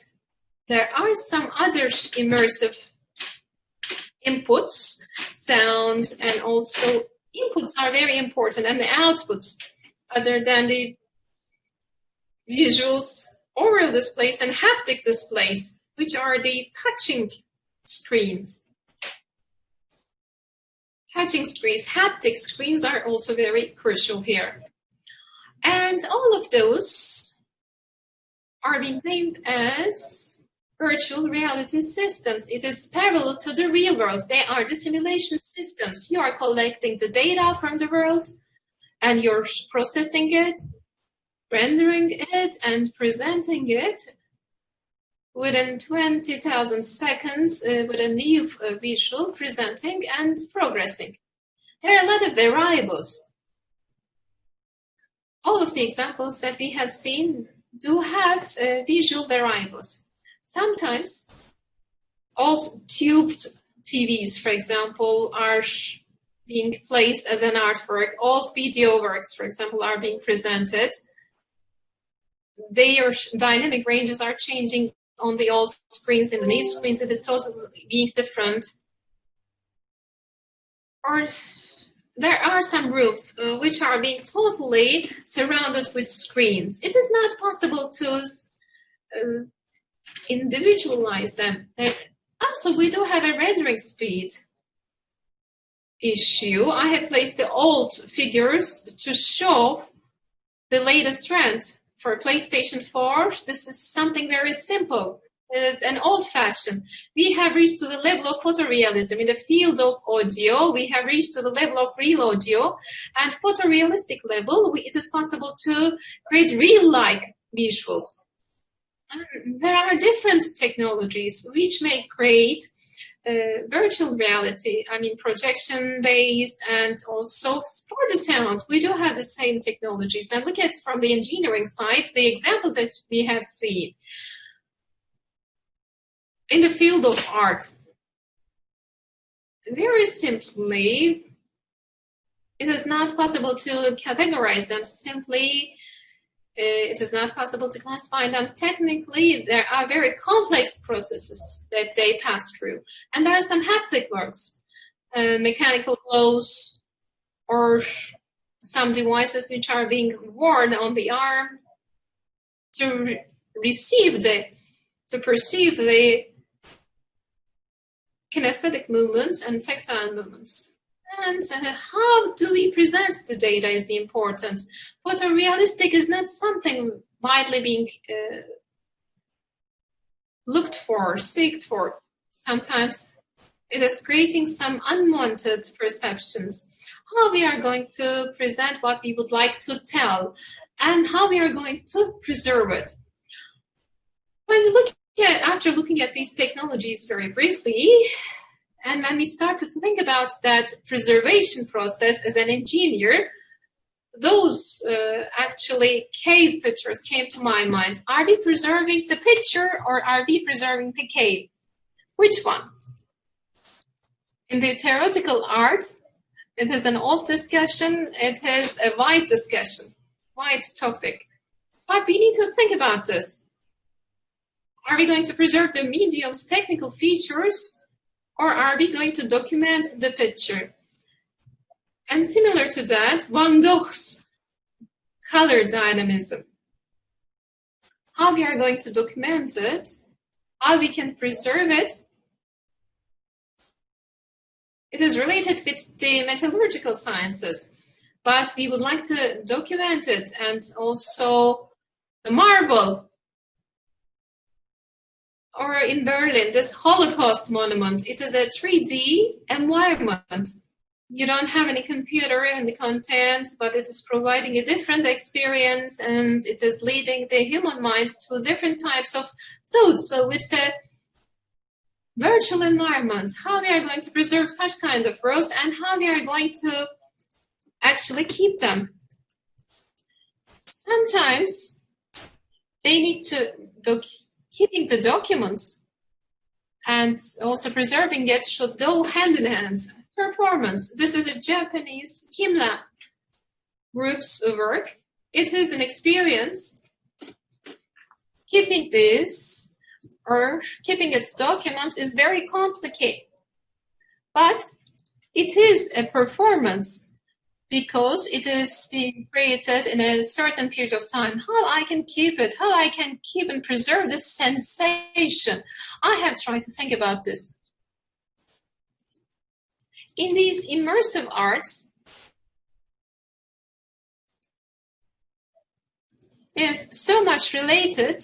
there are some other immersive inputs, sounds, and also inputs are very important, and the outputs, other than the visuals, oral displays, and haptic displays, which are the touching screens. Touching screens, haptic screens are also very crucial here. And all of those are being named as virtual reality systems. It is parallel to the real world. They are the simulation systems. You are collecting the data from the world and you're processing it, rendering it, and presenting it within 20,000 seconds with a new visual, presenting and progressing. There are a lot of variables. All of the examples that we have seen do have visual variables. Sometimes old tubed TVs, for example, are being placed as an artwork. Old video works, for example, are being presented. Their dynamic ranges are changing on the old screens. In the new screens, it is totally being different. Or there are some rooms which are being totally surrounded with screens. It is not possible to individualize them. Also, we do have a rendering speed issue. I have placed the old figures to show the latest trend. For PlayStation 4, this is something very simple. It is an old-fashioned. We have reached to the level of photorealism. In the field of audio, we have reached to the level of real audio. And photorealistic level, it is possible to create real-like visuals. And there are different technologies which may create virtual reality, projection-based, and also for the sound. We do have the same technologies. Now look at from the engineering side, the example that we have seen. In the field of art, very simply, it is not possible to categorize them simply. It is not possible to classify them technically. There are very complex processes that they pass through. And there are some haptic works, mechanical blows, or some devices which are being worn on the arm to perceive the kinesthetic movements and tactile movements. And how do we present the data is the importance. Photorealistic is not something widely being looked for, sought for. Sometimes it is creating some unwanted perceptions. How we are going to present what we would like to tell and how we are going to preserve it. When we look at, after looking at these technologies very briefly, and when we started to think about that preservation process as an engineer, those actually cave pictures came to my mind. Are we preserving the picture or are we preserving the cave? Which one? In the theoretical art, it is an old discussion. It is a wide discussion, wide topic. But we need to think about this. Are we going to preserve the medium's technical features, or are we going to document the picture? And similar to that, Van Gogh's color dynamism. How we are going to document it, how we can preserve it. It is related with the metallurgical sciences, but we would like to document it, and also the marble. Or in Berlin, this Holocaust monument, it is a 3D environment. You don't have any computer in the content, but it is providing a different experience, and it is leading the human minds to different types of thoughts. So it's a virtual environment. How we are going to preserve such kind of worlds and how we are going to actually keep them. Sometimes they need to keeping the documents and also preserving it should go hand in hand. Performance. This is a Japanese Kimla group's work. It is an experience. Keeping this or keeping its documents is very complicated. But it is a performance because it is being created in a certain period of time. How I can keep it, how I can keep and preserve this sensation. I have tried to think about this. In these immersive arts, is so much related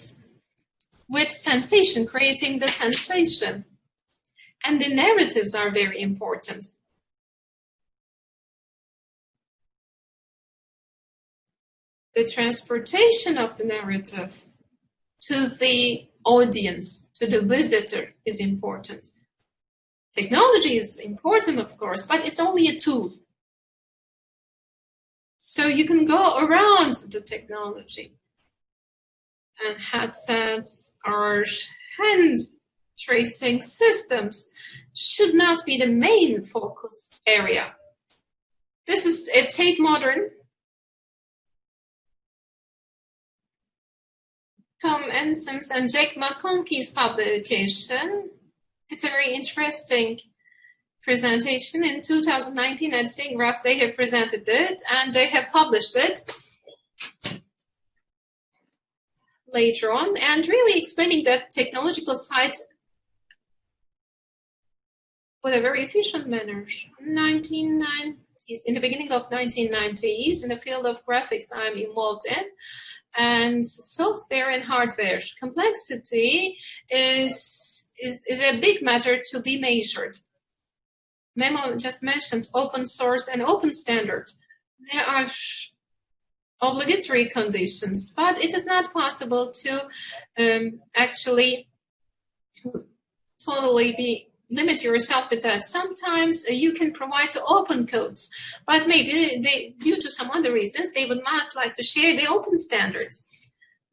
with sensation, creating the sensation. And the narratives are very important. The transportation of the narrative to the audience, to the visitor, is important. Technology is important, of course, but it's only a tool. So you can go around the technology. And headsets or hand tracing systems should not be the main focus area. This is a Tate Modern, Tom Enson's and Jack McConkey's publication. It's a very interesting presentation. In 2019 at SIGGRAPH, they have presented it and they have published it later on, and really explaining that technological sites with a very efficient manner. 1990s, in the beginning of 1990s, in the field of graphics I'm involved in, and software and hardware complexity is a big matter to be measured. Memo just mentioned open source and open standard. There are obligatory conditions, but it is not possible to actually totally limit yourself with that. Sometimes you can provide the open codes, but maybe due to some other reasons, they would not like to share the open standards.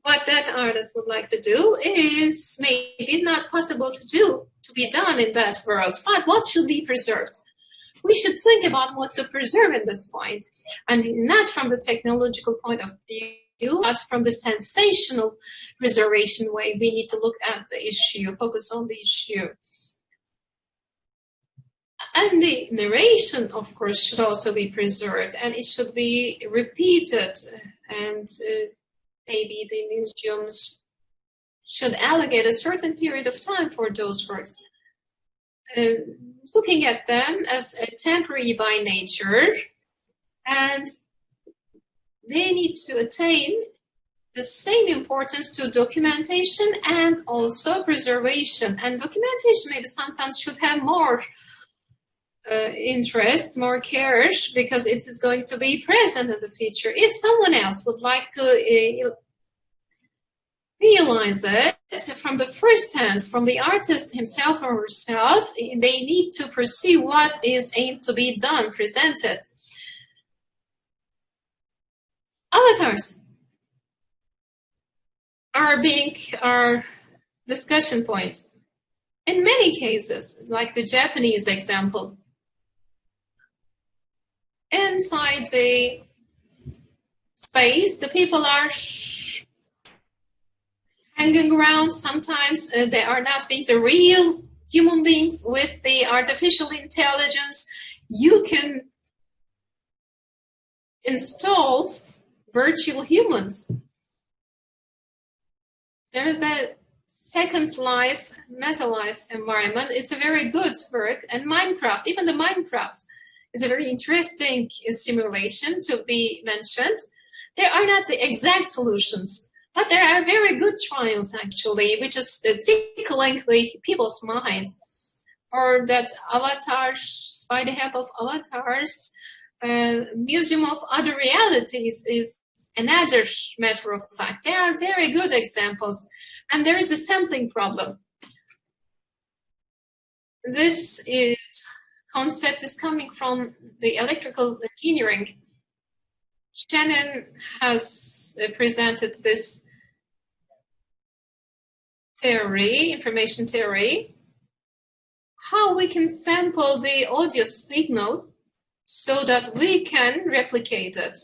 What that artist would like to do is maybe not possible to be done in that world, but what should be preserved? We should think about what to preserve at this point, and not from the technological point of view, but from the sensational preservation way. We need to look at the issue, focus on the issue. And the narration, of course, should also be preserved, and it should be repeated, and maybe the museums should allocate a certain period of time for those works. Looking at them as temporary by nature, and they need to attain the same importance to documentation and also preservation. And documentation maybe sometimes should have more interest, more care, because it is going to be present in the future. If someone else would like to realize it from the first hand, from the artist himself or herself, they need to perceive what is aimed to be done, presented. Avatars are discussion points. In many cases, like the Japanese example, inside the space, the people are hanging around. Sometimes they are not being the real human beings. With the artificial intelligence, you can install virtual humans. There is a Second Life, Meta Life environment. It's a very good work. And Minecraft, even the Minecraft, is a very interesting simulation to be mentioned. There are not the exact solutions, but there are very good trials, actually, which is tickling the people's minds. Or that avatars, by the help of avatars, Museum of Other Realities is another matter of fact. They are very good examples. And there is a sampling problem. This concept is coming from the electrical engineering. Shannon has presented this theory, information theory, how we can sample the audio signal so that we can replicate it.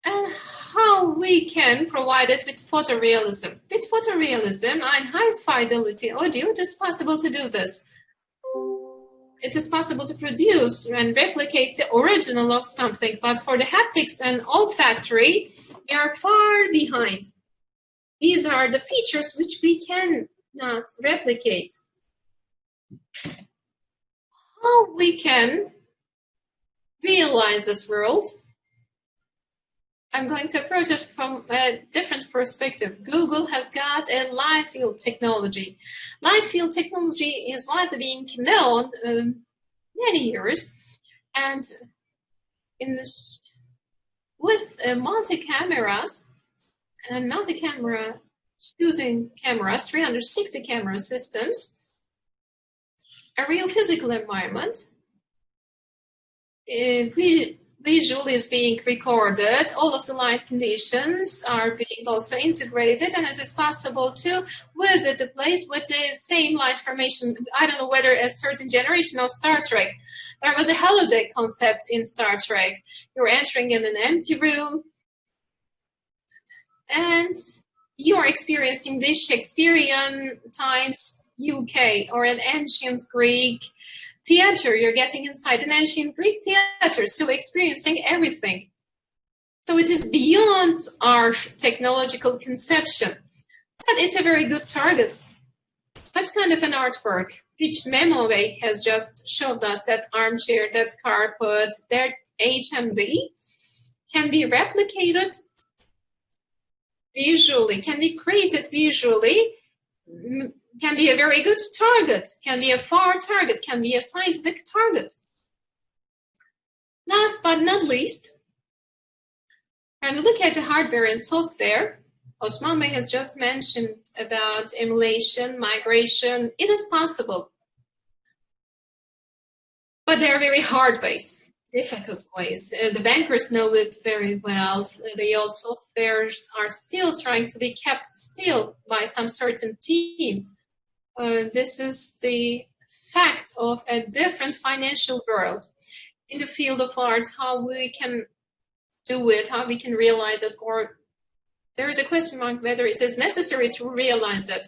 And how we can provide it with photorealism. With photorealism and high fidelity audio, it is possible to do this. It is possible to produce and replicate the original of something, but for the haptics and olfactory, we are far behind. These are the features which we cannot replicate. How we can realize this world I'm going to approach it from a different perspective. Google has got a light field technology. Light field technology is widely being known many years, and with multi-cameras and multi-camera shooting cameras, 360 camera systems, a real physical environment, visual is being recorded, all of the light conditions are being also integrated, and it is possible to visit the place with the same light formation. I don't know whether a certain generation of Star Trek, there was a holodeck concept in Star Trek. You're entering in an empty room, and you're experiencing this Shakespearean times UK or an ancient Greek theater. You're getting inside an ancient Greek theater, so experiencing everything. So it is beyond our technological conception, but it's a very good target. Such kind of an artwork, which Memo Akten has just showed us, that armchair, that carpet, that HMD, can be replicated visually, can be created visually, can be a very good target, can be a far target, can be a scientific target. Last but not least, when we look at the hardware and software, Osman Bey has just mentioned about emulation, migration. It is possible, but they are very hard ways, difficult ways. The bankers know it very well. The old softwares are still trying to be kept still by some certain teams. This is the fact of a different financial world. In the field of art, how we can do it, how we can realize it, or there is a question mark whether it is necessary to realize it.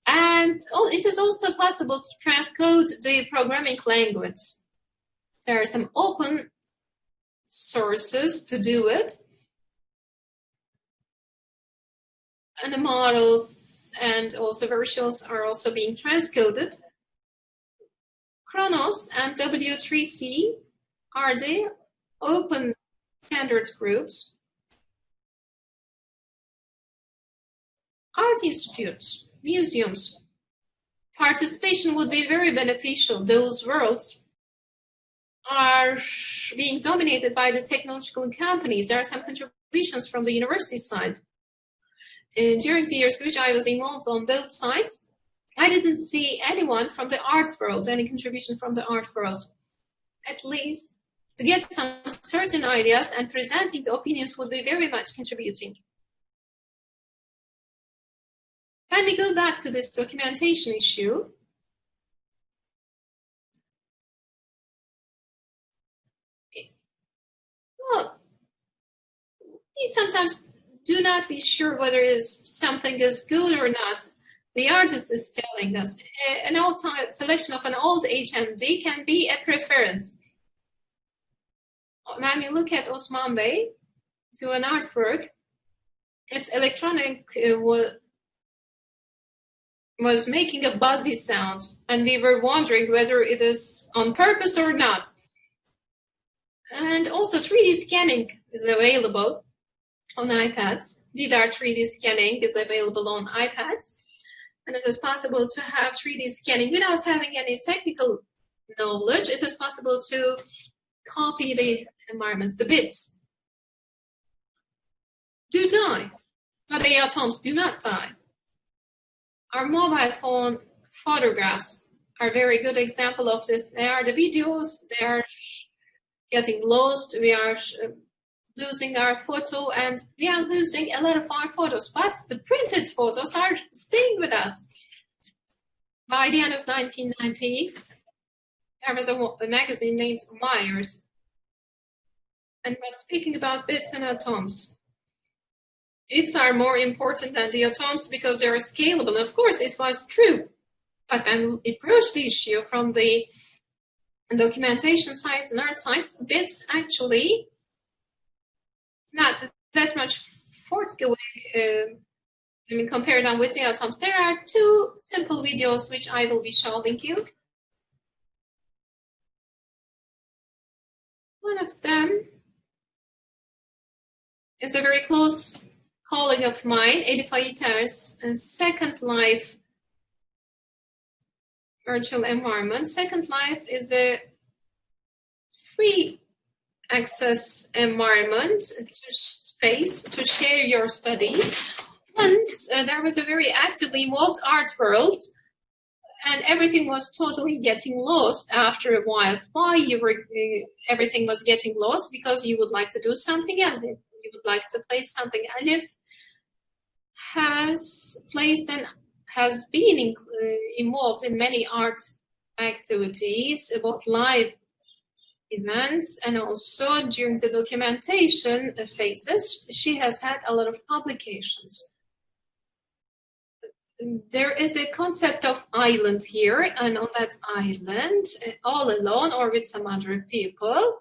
And it is also possible to transcode the programming language. There are some open sources to do it. And the models and also virtuals are also being transcoded. Chronos and W3C are the open standard groups. Art institutes, museums, participation would be very beneficial. Those worlds are being dominated by the technological companies. There are some contributions from the university side. During the years which I was involved on both sides, I didn't see anyone from the art world, any contribution from the art world. At least to get some certain ideas and presenting the opinions would be very much contributing. When we go back to this documentation issue, well, we sometimes do not be sure whether something is good or not. The artist is telling us an old selection of an old HMD can be a preference. When we look at Osman Bey to an artwork, its electronic was making a buzzy sound, and we were wondering whether it is on purpose or not. And also 3D scanning is available on iPads. LiDAR 3D scanning is available on iPads, and it is possible to have 3D scanning without having any technical knowledge. It is possible to copy the environments, the bits do die, but the atoms do not die. Our mobile phone photographs are a very good example of this. They are the videos, they are getting lost, we are losing our photo, and we are losing a lot of our photos, but the printed photos are staying with us. By the end of 1990s, there was a magazine named Wired, and was speaking about bits and atoms. Bits are more important than the atoms because they are scalable. Of course, it was true. But when we approach the issue from the documentation sites and art sites, bits actually not that much forthgoing. Compare them with the atoms. There are two simple videos which I will be showing you. One of them is a very close colleague of mine, 85 years, Second Life virtual environment. Second Life is a free access environment to space to share your studies. Once there was a very actively involved art world, and everything was totally getting lost after a while. Why everything was getting lost? Because you would like to do something else. You would like to play something. Alif has placed and has been involved in many art activities, both live events and also during the documentation phases. She has had a lot of publications. There is a concept of island here, and on that island, all alone or with some other people,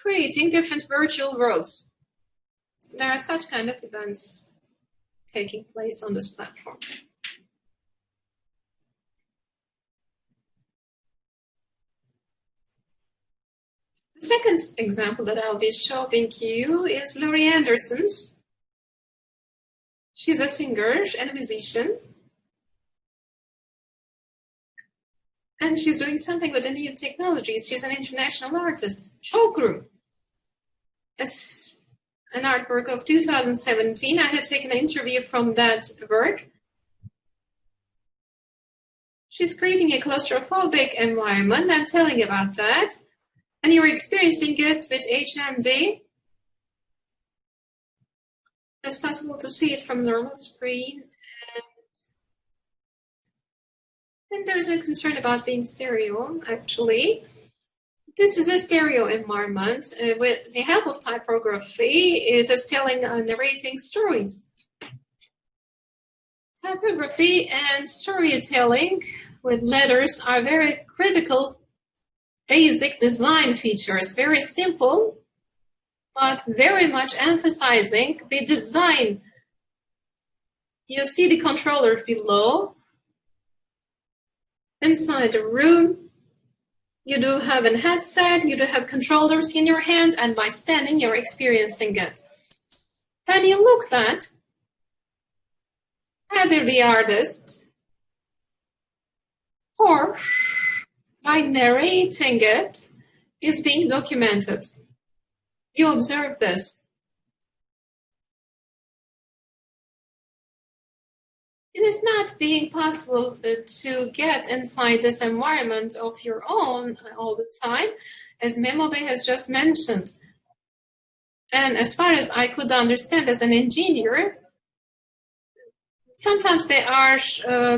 creating different virtual worlds. There are such kind of events taking place on this platform. The second example that I'll be showing you is Laurie Anderson's. She's a singer and a musician. And she's doing something with the new technologies. She's an international artist. Chokru. An artwork of 2017. I have taken an interview from that work. She's creating a claustrophobic environment. I'm telling you about that. And you're experiencing it with HMD. It's possible to see it from normal screen. And there's a concern about being stereo, actually. This is a stereo environment. With the help of typography, it is telling and narrating stories. Typography and storytelling with letters are very critical, basic design features. Very simple, but very much emphasizing the design. You see the controller below. Inside the room, you do have a headset, you do have controllers in your hand, and by standing, you're experiencing it. When you look at either the artist or by narrating it, is being documented. You observe this. It is not being possible to get inside this environment of your own all the time, as Memo has just mentioned. And as far as I could understand as an engineer, sometimes they are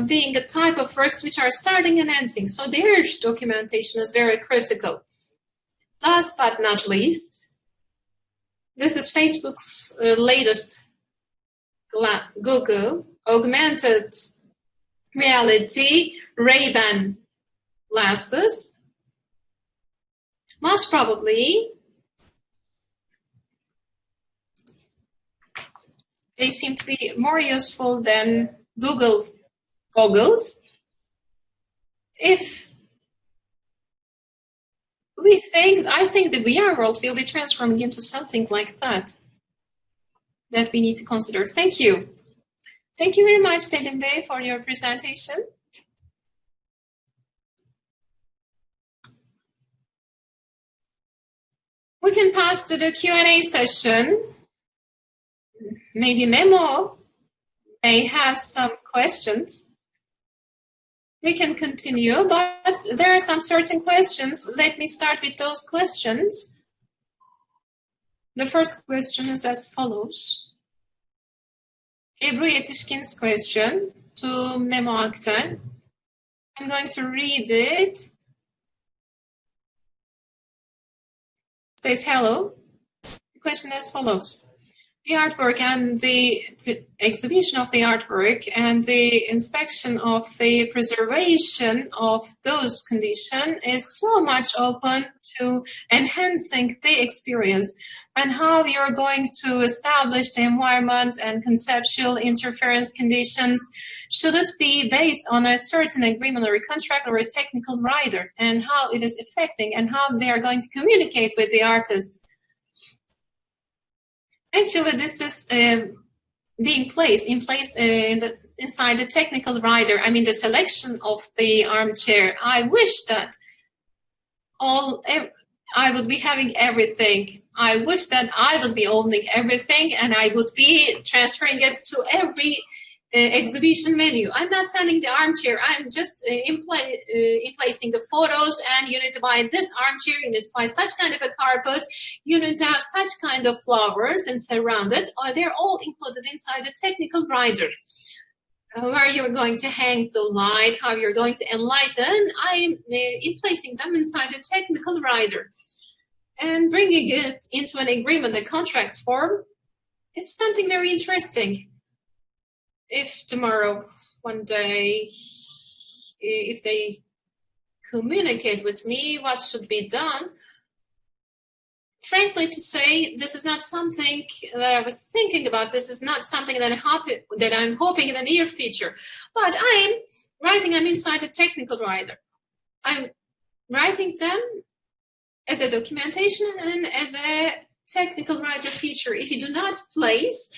being a type of works which are starting and ending. So their documentation is very critical. Last but not least, this is Facebook's latest Google augmented reality Ray-Ban glasses. Most probably, they seem to be more useful than Google goggles. If I think the VR world will be transforming into something like that we need to consider. Thank you. Thank you very much, Selim Bey, for your presentation. We can pass to the Q&A session. Maybe Memo may have some questions. We can continue, but there are some certain questions. Let me start with those questions. The first question is as follows. Ebru Yetişkin's question to Memo Akten. I'm going to read it. It says, hello. The question as follows. The artwork and the exhibition of the artwork and the inspection of the preservation of those conditions is so much open to enhancing the experience, and how you're going to establish the environment and conceptual interference conditions. Should it be based on a certain agreement or a contract or a technical writer, and how it is affecting and how they are going to communicate with the artist? Actually, this is being placed inside the technical writer. I mean, the selection of the armchair. I wish that I would be having everything. I wish that I would be owning everything, and I would be transferring it to every exhibition menu. I'm not sending the armchair. I'm just placing the photos, and you need to buy this armchair, you need to buy such kind of a carpet, you need to have such kind of flowers and surround it. They're all included inside the technical rider. Where you're going to hang the light, how you're going to enlighten, I'm placing them inside the technical rider. And bringing it into an agreement, a contract form, is something very interesting. If tomorrow, one day, if they communicate with me what should be done, frankly to say, this is not something that I was thinking about. This is not something that I'm hoping in the near future. But I'm inside a technical writer. I'm writing them as a documentation and as a technical writer feature. If you do not place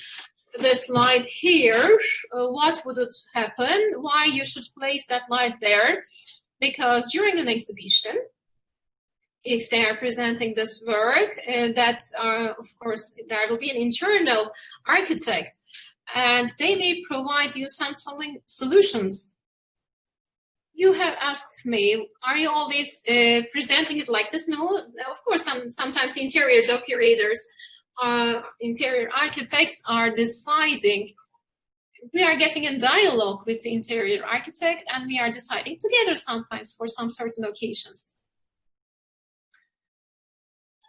the slide here, what would it happen? Why you should place that light there? Because during an exhibition, if they are presenting this work, of course, there will be an internal architect, and they may provide you some solutions. You have asked me, are you always presenting it like this? No, of course, sometimes interior decorators, interior architects are deciding. We are getting in dialogue with the interior architect, and we are deciding together sometimes for some certain occasions.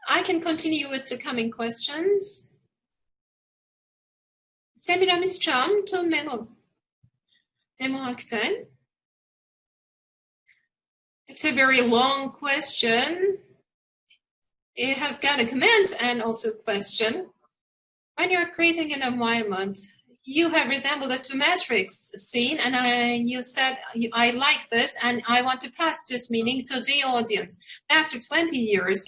I can continue with the coming questions. Semiramis Cham to Memo Akten. It's a very long question. It has got a comment and also a question. When you're creating an environment, you have resembled it to Matrix scene, and you said, I like this, and I want to pass this meaning to the audience. After 20 years,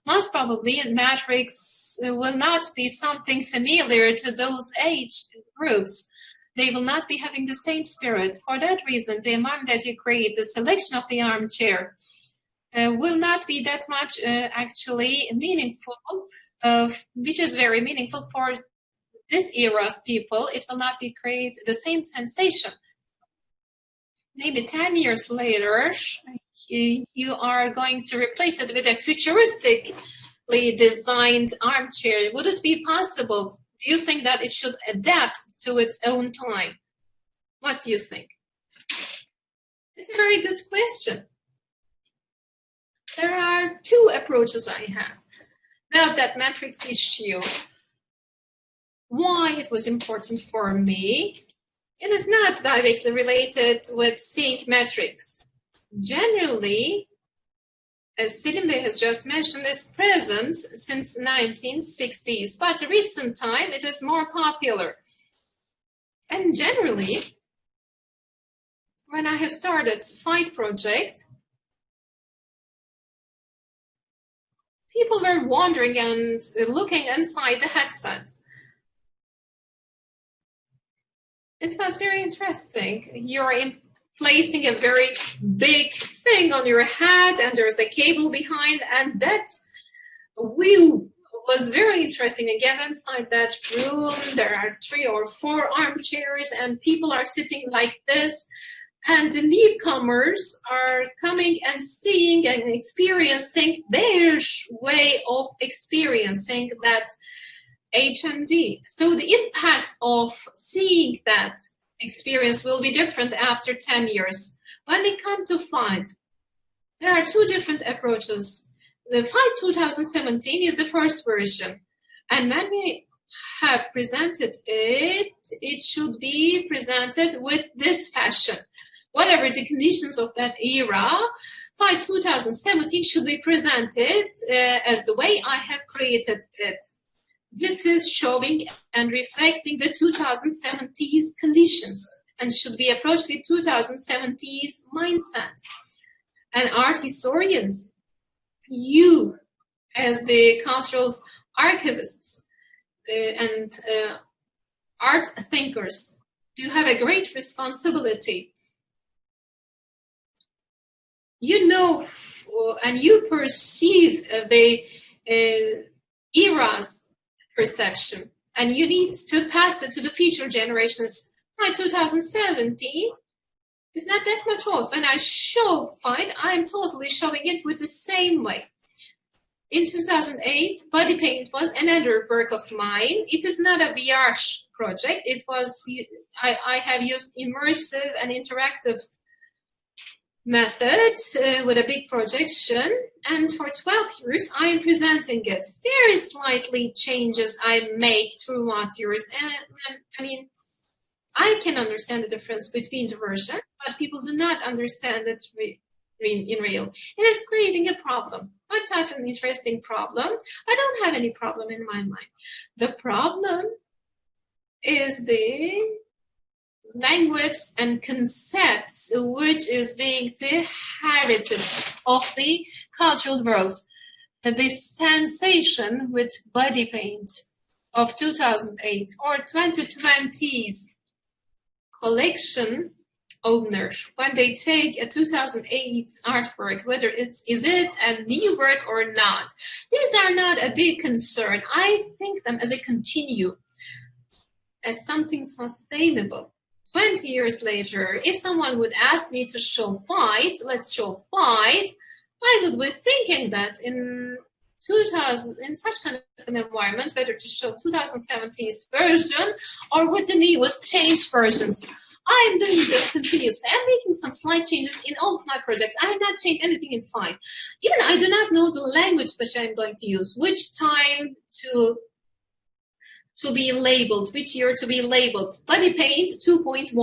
most probably Matrix will not be something familiar to those age groups. They will not be having the same spirit. For that reason, the environment that you create, the selection of the armchair, will not be that much actually meaningful, which is very meaningful for this era's people. It will not be create the same sensation. Maybe 10 years later, you are going to replace it with a futuristically designed armchair. Would it be possible? Do you think that it should adapt to its own time? What do you think? It's a very good question. There are two approaches I have. Now that Matrix issue, why it was important for me, it is not directly related with seeing Matrix. Generally, as Selim has just mentioned, is present since 1960s, but recent time it is more popular. And generally, when I have started Fight Project, people were wandering and looking inside the headsets. It was very interesting. You're placing a very big thing on your head, and there's a cable behind, and that view was very interesting. Again, inside that room, there are 3 or 4 armchairs, and people are sitting like this, and the newcomers are coming and seeing and experiencing their way of experiencing that HMD. So the impact of seeing that experience will be different after 10 years. When they come to Fight, there are 2 different approaches. The Fight 2017 is the first version. And when we have presented it, it should be presented with this fashion. Whatever the conditions of that era, Fight 2017 should be presented as the way I have created it. This is showing and reflecting the 2070s conditions and should be approached with 2070s mindset. And art historians, you as the cultural archivists, and art thinkers do have a great responsibility. You know and you perceive the era's perception, and you need to pass it to the future generations. By 2017, it's not that much old. When I show fight, I'm totally showing it with the same way. In 2008, Body Paint was another work of mine. It is not a VR project. It was, I have used immersive and interactive method with a big projection, and for 12 years I am presenting it. There is slightly changes I make throughout years, and I mean, I can understand the difference between the version, but people do not understand it in real. It is creating a problem. What type of interesting problem? I don't have any problem in my mind. The problem is the language and concepts, which is being the heritage of the cultural world. The sensation with body paint of 2008 or 2020's collection owner, when they take a 2008 artwork, whether is it a new work or not, these are not a big concern. I think them as a continue, as something sustainable. 20 years later, if someone would ask me to show fight, let's show fight, I would be thinking that in 2000, in such kind of an environment, whether to show 2017's version or with the newest changed versions. I'm doing this continuously. I'm making some slight changes in all of my projects. I have not changed anything in fight. Even I do not know the language which I'm going to use, which time to be labeled, which year to be labeled. Body Paint 2.1,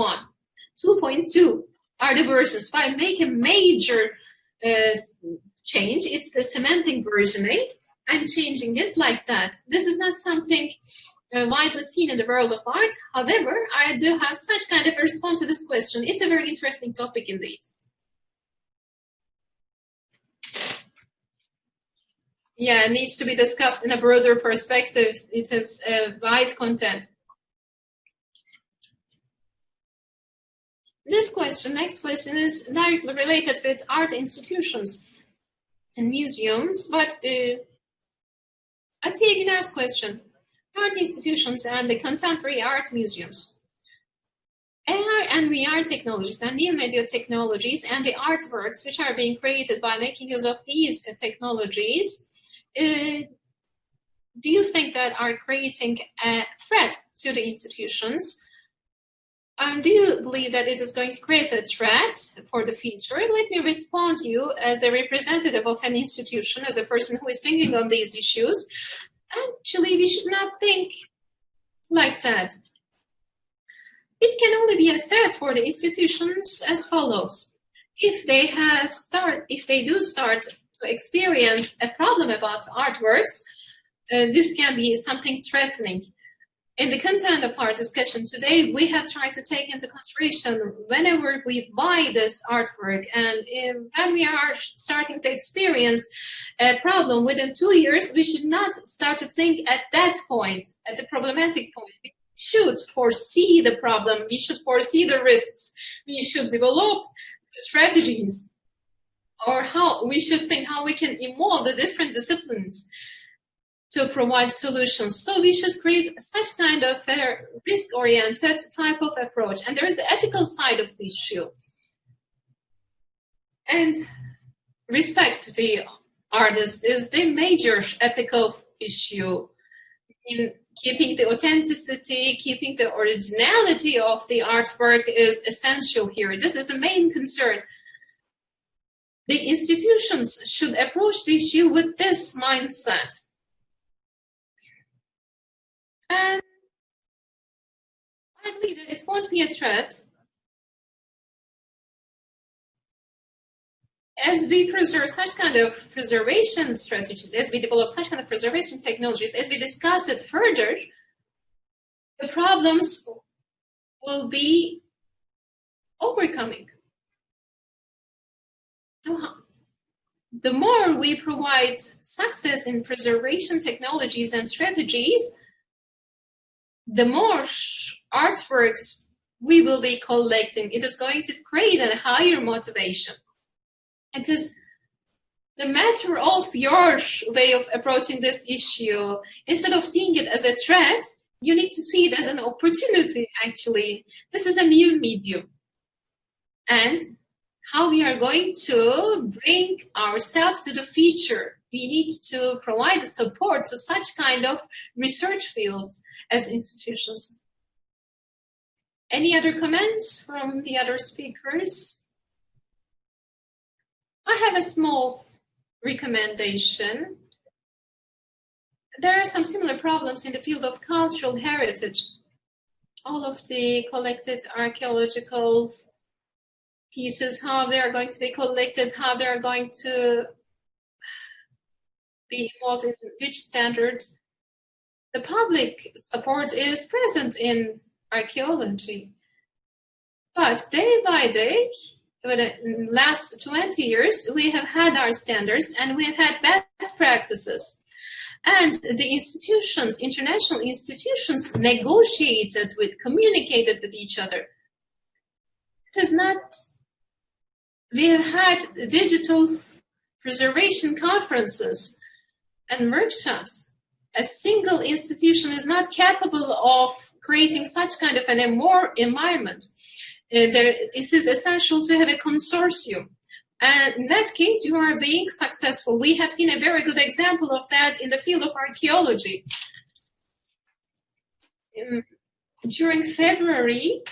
2.2 are the versions. If I make a major change, it's the semantic versioning. I'm changing it like that. This is not something widely seen in the world of art. However, I do have such kind of a response to this question. It's a very interesting topic indeed. Yeah, it needs to be discussed in a broader perspective. It is wide content. This question, next question, is directly related with art institutions and museums, but a TAGNR's question. Art institutions and the contemporary art museums. AR and VR technologies and new media technologies and the artworks which are being created by making use of these technologies, do you think that are creating a threat to the institutions? And do you believe that it is going to create a threat for the future? Let me respond to you as a representative of an institution, as a person who is thinking on these issues. Actually, we should not think like that. It can only be a threat for the institutions as follows. If they do start to experience a problem about artworks, this can be something threatening. In the content of our discussion today, we have tried to take into consideration whenever we buy this artwork and when we are starting to experience a problem within 2 years, we should not start to think at that point, at the problematic point. We should foresee the problem. We should foresee the risks. We should develop strategies, or how we should think how we can involve the different disciplines to provide solutions. So we should create such kind of a risk-oriented type of approach. And there is the ethical side of the issue. And respect to the artist is the major ethical issue. In keeping the authenticity, keeping the originality of the artwork is essential here. This is the main concern. The institutions should approach the issue with this mindset. And I believe that it won't be a threat as we preserve such kind of preservation strategies, as we develop such kind of preservation technologies, as we discuss it further, the problems will be overcoming. The more we provide success in preservation technologies and strategies, the more artworks we will be collecting, it is going to create a higher motivation. It is the matter of your way of approaching this issue. Instead of seeing it as a threat, you need to see it as an opportunity, actually. This is a new medium. And how we are going to bring ourselves to the future. We need to provide support to such kind of research fields as institutions. Any other comments from the other speakers? I have a small recommendation. There are some similar problems in the field of cultural heritage. All of the collected archaeological pieces, how they are going to be collected, how they are going to be involved in which standard. The public support is present in archaeology. But day by day, in the last 20 years, we have had our standards and we have had best practices. And the institutions, international institutions, negotiated with, communicated with each other. It is not, we have had digital preservation conferences and workshops. A single institution is not capable of creating such kind of an environment. It is essential to have a consortium. And in that case, you are being successful. We have seen a very good example of that in the field of archaeology. During February,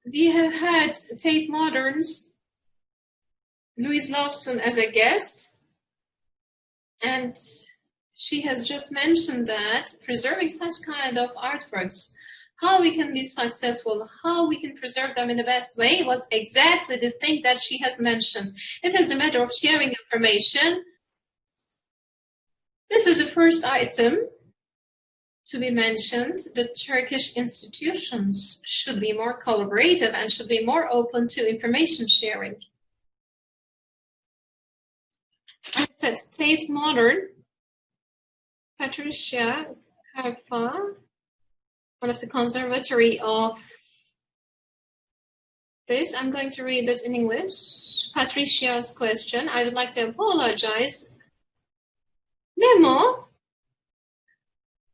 we have had Tate Modern's Louise Lawson as a guest. And she has just mentioned that preserving such kind of artworks, how we can be successful, how we can preserve them in the best way was exactly the thing that she has mentioned. It is a matter of sharing information. This is the first item to be mentioned. The Turkish institutions should be more collaborative and should be more open to information sharing. I said Tate Modern, Patricia Karpa, one of the conservatory of this. I'm going to read it in English. Patricia's question. I would like to apologize. Memo,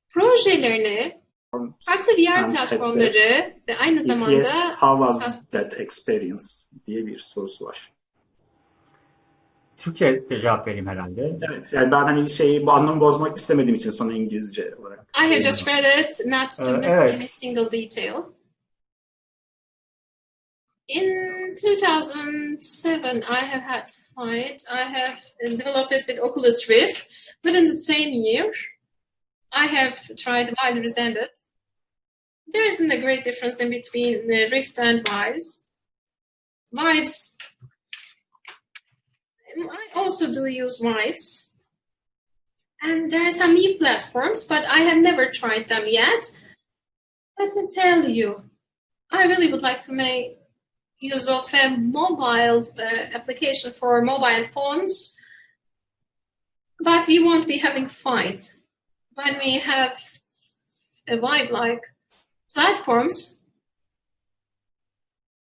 projelerini farklı VR platformları ve aynı zamanda yes, how was that experience diye bir sorusu var. Türkçe'de cevap vereyim herhalde. Evet, yani ben hani bu anlamı bozmak istemediğim için sana İngilizce olarak. I have just read it, not to miss any single detail. In 2007, I have had fight. I have developed it with Oculus Rift. Within the same year, I have tried Vive and it. There isn't a great difference in between the Rift and Vives. Vives, I also do use Vives. And there are some new platforms, but I have never tried them yet. Let me tell you, I really would like to make use of a mobile application for mobile phones, but we won't be having fight. When we have a Vive-like platforms,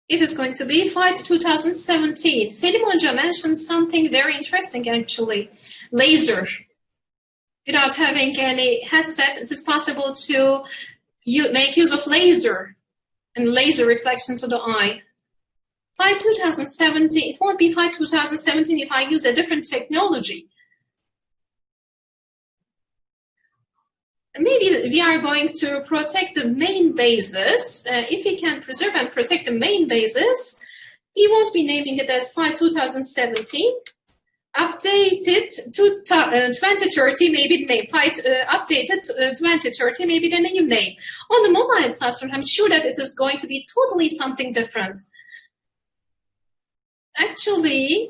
it is going to be Fight 2017. Selim Hoca mentioned something very interesting, actually. Laser. Without having any headset, it is possible to make use of laser and laser reflection to the eye. Fight 2017, it won't be Fight 2017 if I use a different technology. Maybe we are going to protect the main bases. If we can preserve and protect the main bases, we won't be naming it as Fight 2017. Updated to 2030, maybe the name. Fight updated 2030, maybe the new name. On the mobile platform, I'm sure that it is going to be totally something different. Actually,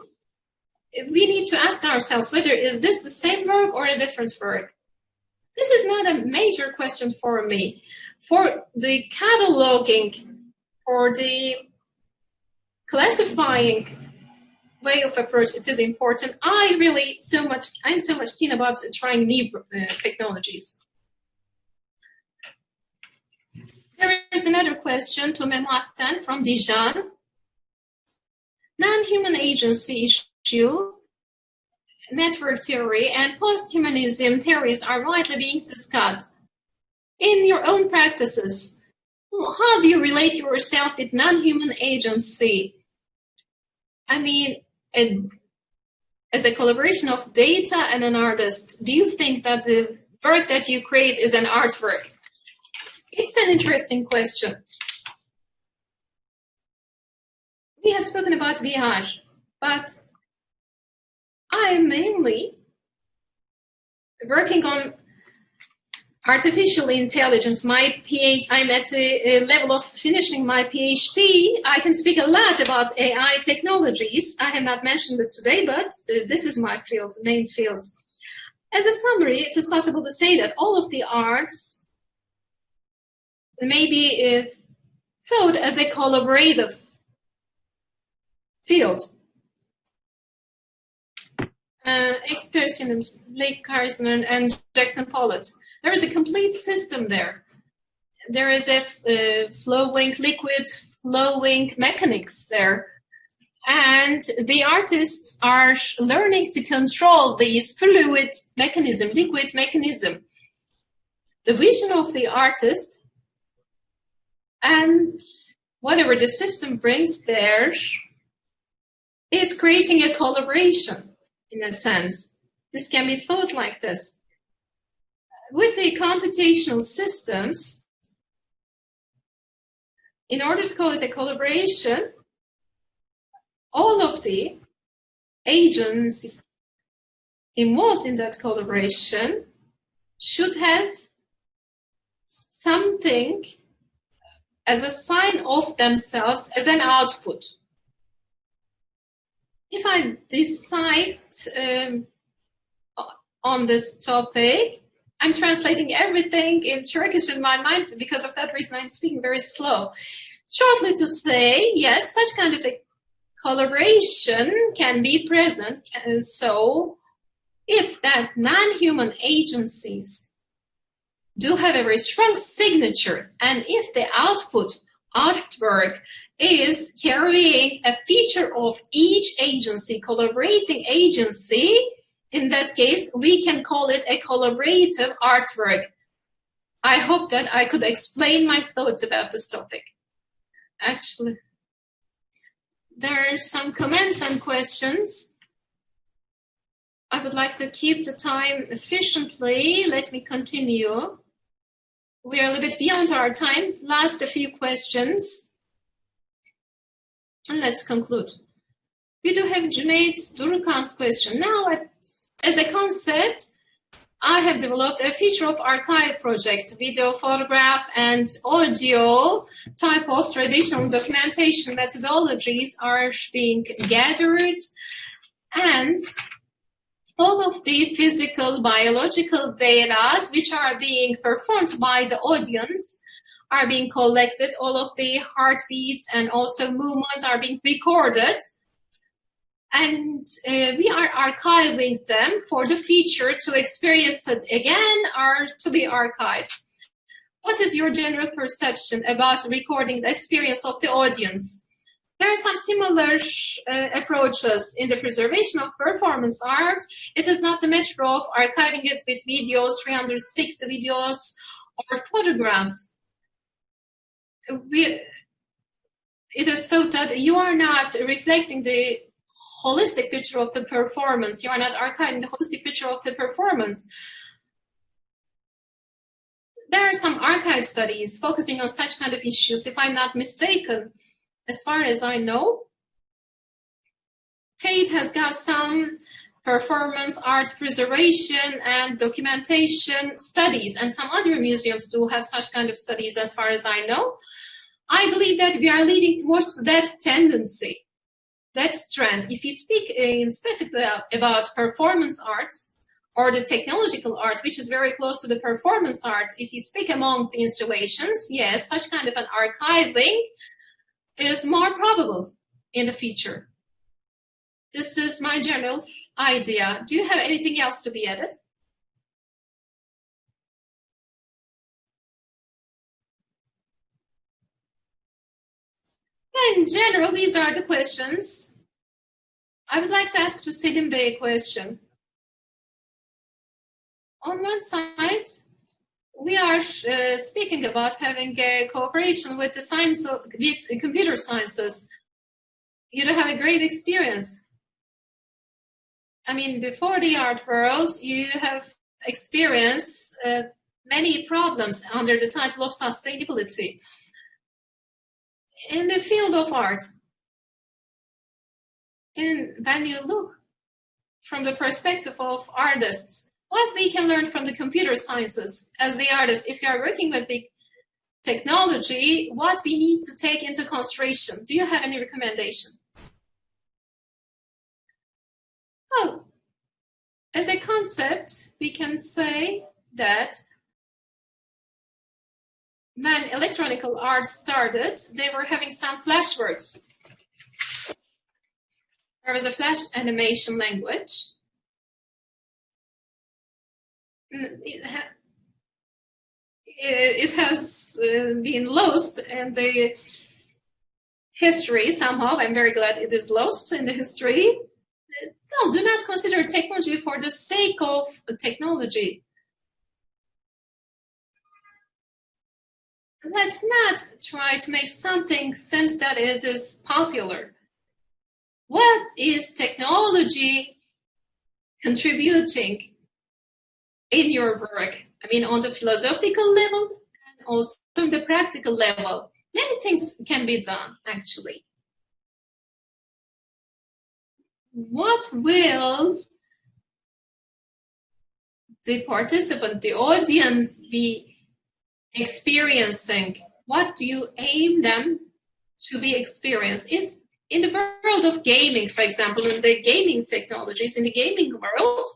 we need to ask ourselves whether is this the same work or a different work. This is not a major question for me. For the cataloging, for the classifying way of approach, it is important. I'm so much keen about trying new technologies. There is another question to Memo Akten from Dijan. Non-human agency issue, network theory, and post-humanism theories are widely being discussed. In your own practices, how do you relate yourself with non-human agency? I mean, as a collaboration of data and an artist, do you think that the work that you create is an artwork? It's an interesting question. We have spoken about VR, but I am mainly working on artificial intelligence. I'm at the level of finishing my PhD. I can speak a lot about AI technologies. I have not mentioned it today, but this is my field, main field. As a summary, it is possible to say that all of the arts may be thought as a collaborative field. Expressionism, Lake Carson and Jackson Pollock. There is a complete system there. There is a flowing, liquid flowing mechanics there. And the artists are learning to control these fluid mechanism, liquid mechanism. The vision of the artist and whatever the system brings there is creating a collaboration, in a sense. This can be thought like this. With the computational systems, in order to call it a collaboration, all of the agents involved in that collaboration should have something as a sign of themselves as an output. If I decide on this topic, I'm translating everything in Turkish in my mind. Because of that reason, I'm speaking very slow. Shortly to say, yes, such kind of a collaboration can be present. And so if that non-human agencies do have a very strong signature, and if the output artwork is carrying a feature of each agency, collaborating agency, in that case, we can call it a collaborative artwork. I hope that I could explain my thoughts about this topic. Actually, there are some comments and questions. I would like to keep the time efficiently. Let me continue. We are a little bit beyond our time. Last a few questions. And let's conclude. We do have Junaid Durukan's question. Now, as a concept, I have developed a feature of archive project, video, photograph, and audio type of traditional documentation methodologies are being gathered, and all of the physical, biological data which are being performed by the audience are being collected. All of the heartbeats and also movements are being recorded. And we are archiving them for the future to experience it again or to be archived. What is your general perception about recording the experience of the audience? There are some similar approaches in the preservation of performance art. It is not a matter of archiving it with videos, 360 videos, or photographs. It is thought that you are not reflecting the holistic picture of the performance. You are not archiving the holistic picture of the performance. There are some archive studies focusing on such kind of issues, if I'm not mistaken. As far as I know, Tate has got some performance art preservation and documentation studies, and some other museums do have such kind of studies as far as I know. I believe that we are leading towards that tendency. That's trend. If you speak in specifically about performance arts or the technological art, which is very close to the performance arts, if you speak among the installations, yes, such kind of an archiving is more probable in the future. This is my general idea. Do you have anything else to be added? In general, these are the questions. I would like to ask to Selim Bey a question. On one side, we are speaking about having a cooperation with the science with computer sciences. You have a great experience. I mean, before the art world, you have experienced many problems under the title of sustainability. In the field of art, and when you look from the perspective of artists, what we can learn from the computer sciences as the artists, if you are working with the technology, what we need to take into consideration? Do you have any recommendation? Well, as a concept, we can say that when electronic art started, they were having some flash works. There was a flash animation language. It has been lost in the history somehow. I'm very glad it is lost in the history. No, do not consider technology for the sake of technology. Let's not try to make something since that it is popular. What is technology contributing in your work? I mean, on the philosophical level and also on the practical level. Many things can be done, actually. What will the participant, the audience, be experiencing? What do you aim them to be experienced? If in the world of gaming, for example, in the gaming technologies, in the gaming world,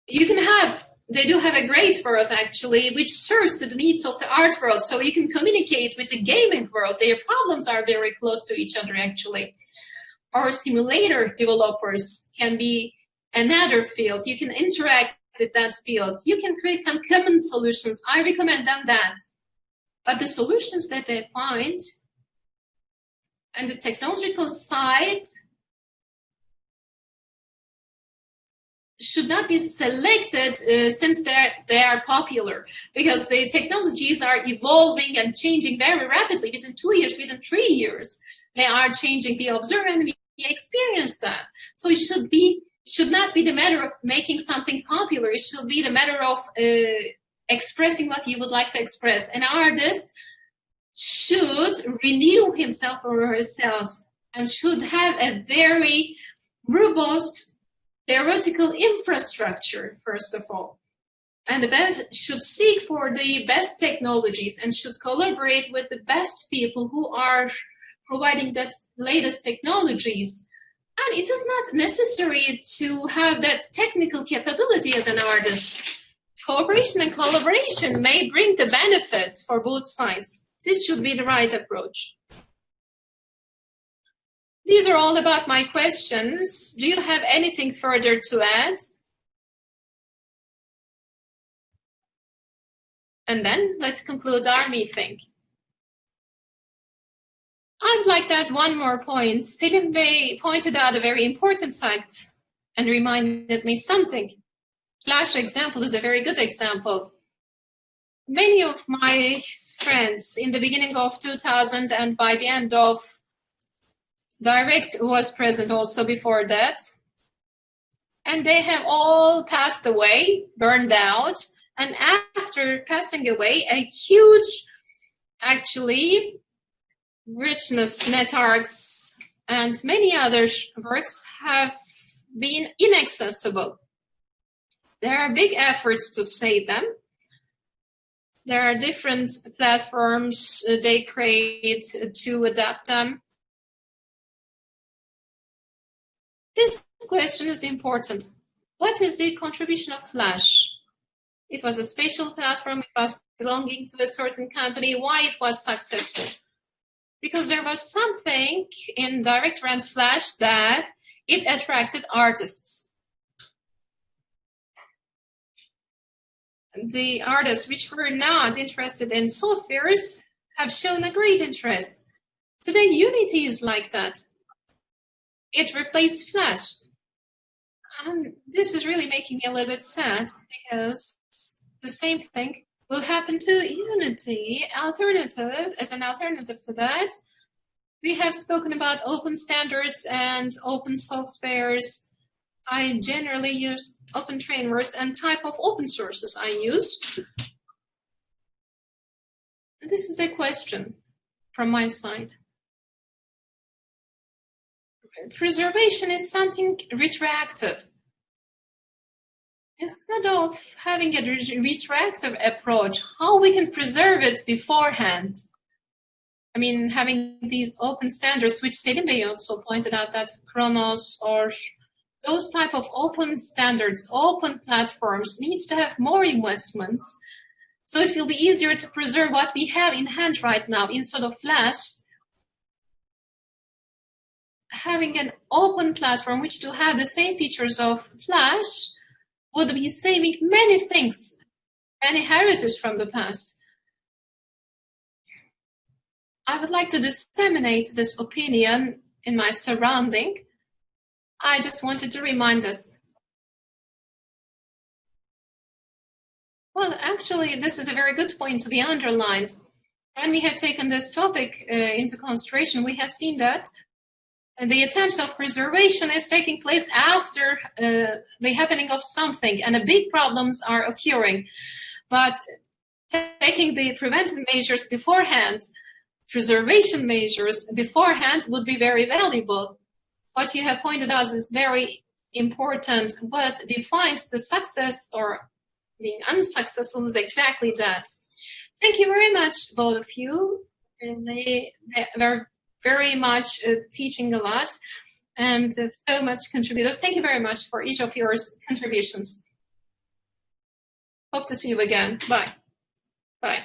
they do have a great world actually, which serves to the needs of the art world. So you can communicate with the gaming world. Their problems are very close to each other actually. Or simulator developers can be another field. You can interact with that field. You can create some common solutions. I recommend them that. But the solutions that they find and the technological side should not be selected since they are popular, because the technologies are evolving and changing very rapidly. Within 2 years, within 3 years, they are changing. We observe and we experience that. So it should not be the matter of making something popular. It should be the matter of expressing what you would like to express. An artist should renew himself or herself and should have a very robust theoretical infrastructure, first of all. And the best should seek for the best technologies and should collaborate with the best people who are providing that latest technologies. And it is not necessary to have that technical capability as an artist. Cooperation and collaboration may bring the benefit for both sides. This should be the right approach. These are all about my questions. Do you have anything further to add? And then let's conclude our meeting. I'd like to add one more point. Selim Bey pointed out a very important fact and reminded me something. Flash example is a very good example. Many of my friends in the beginning of 2000 and by the end of Direct was present also before that. And they have all passed away, burned out. And after passing away, a huge, actually, richness, networks, and many other works have been inaccessible. There are big efforts to save them. There are different platforms they create to adapt them. This question is important. What is the contribution of Flash? It was a special platform. It was belonging to a certain company. Why it was successful? Because there was something in Direct and Flash that it attracted artists. The artists which were not interested in softwares have shown a great interest. Today, Unity is like that. It replaced Flash. And this is really making me a little bit sad because the same thing will happen to Unity. As an alternative to that, we have spoken about open standards and open softwares. I generally use open frameworks and type of open sources I use. This is a question from my side. Preservation is something retroactive. Instead of having a retroactive approach, how we can preserve it beforehand? I mean, having these open standards, which Selim Bey also pointed out, that Kronos or those type of open standards, open platforms needs to have more investments. So it will be easier to preserve what we have in hand right now instead of Flash. Having an open platform which to have the same features of Flash would be saving many things, many heritage from the past. I would like to disseminate this opinion in my surrounding. I just wanted to remind us. Well, actually, this is a very good point to be underlined. When we have taken this topic into consideration, we have seen that the attempts of preservation is taking place after the happening of something, and the big problems are occurring. But taking the preventive measures beforehand, preservation measures beforehand would be very valuable. What you have pointed out is very important. What defines the success or being unsuccessful is exactly that. Thank you very much, both of you. They were very much teaching a lot and so much contributed. Thank you very much for each of your contributions. Hope to see you again. Bye. Bye.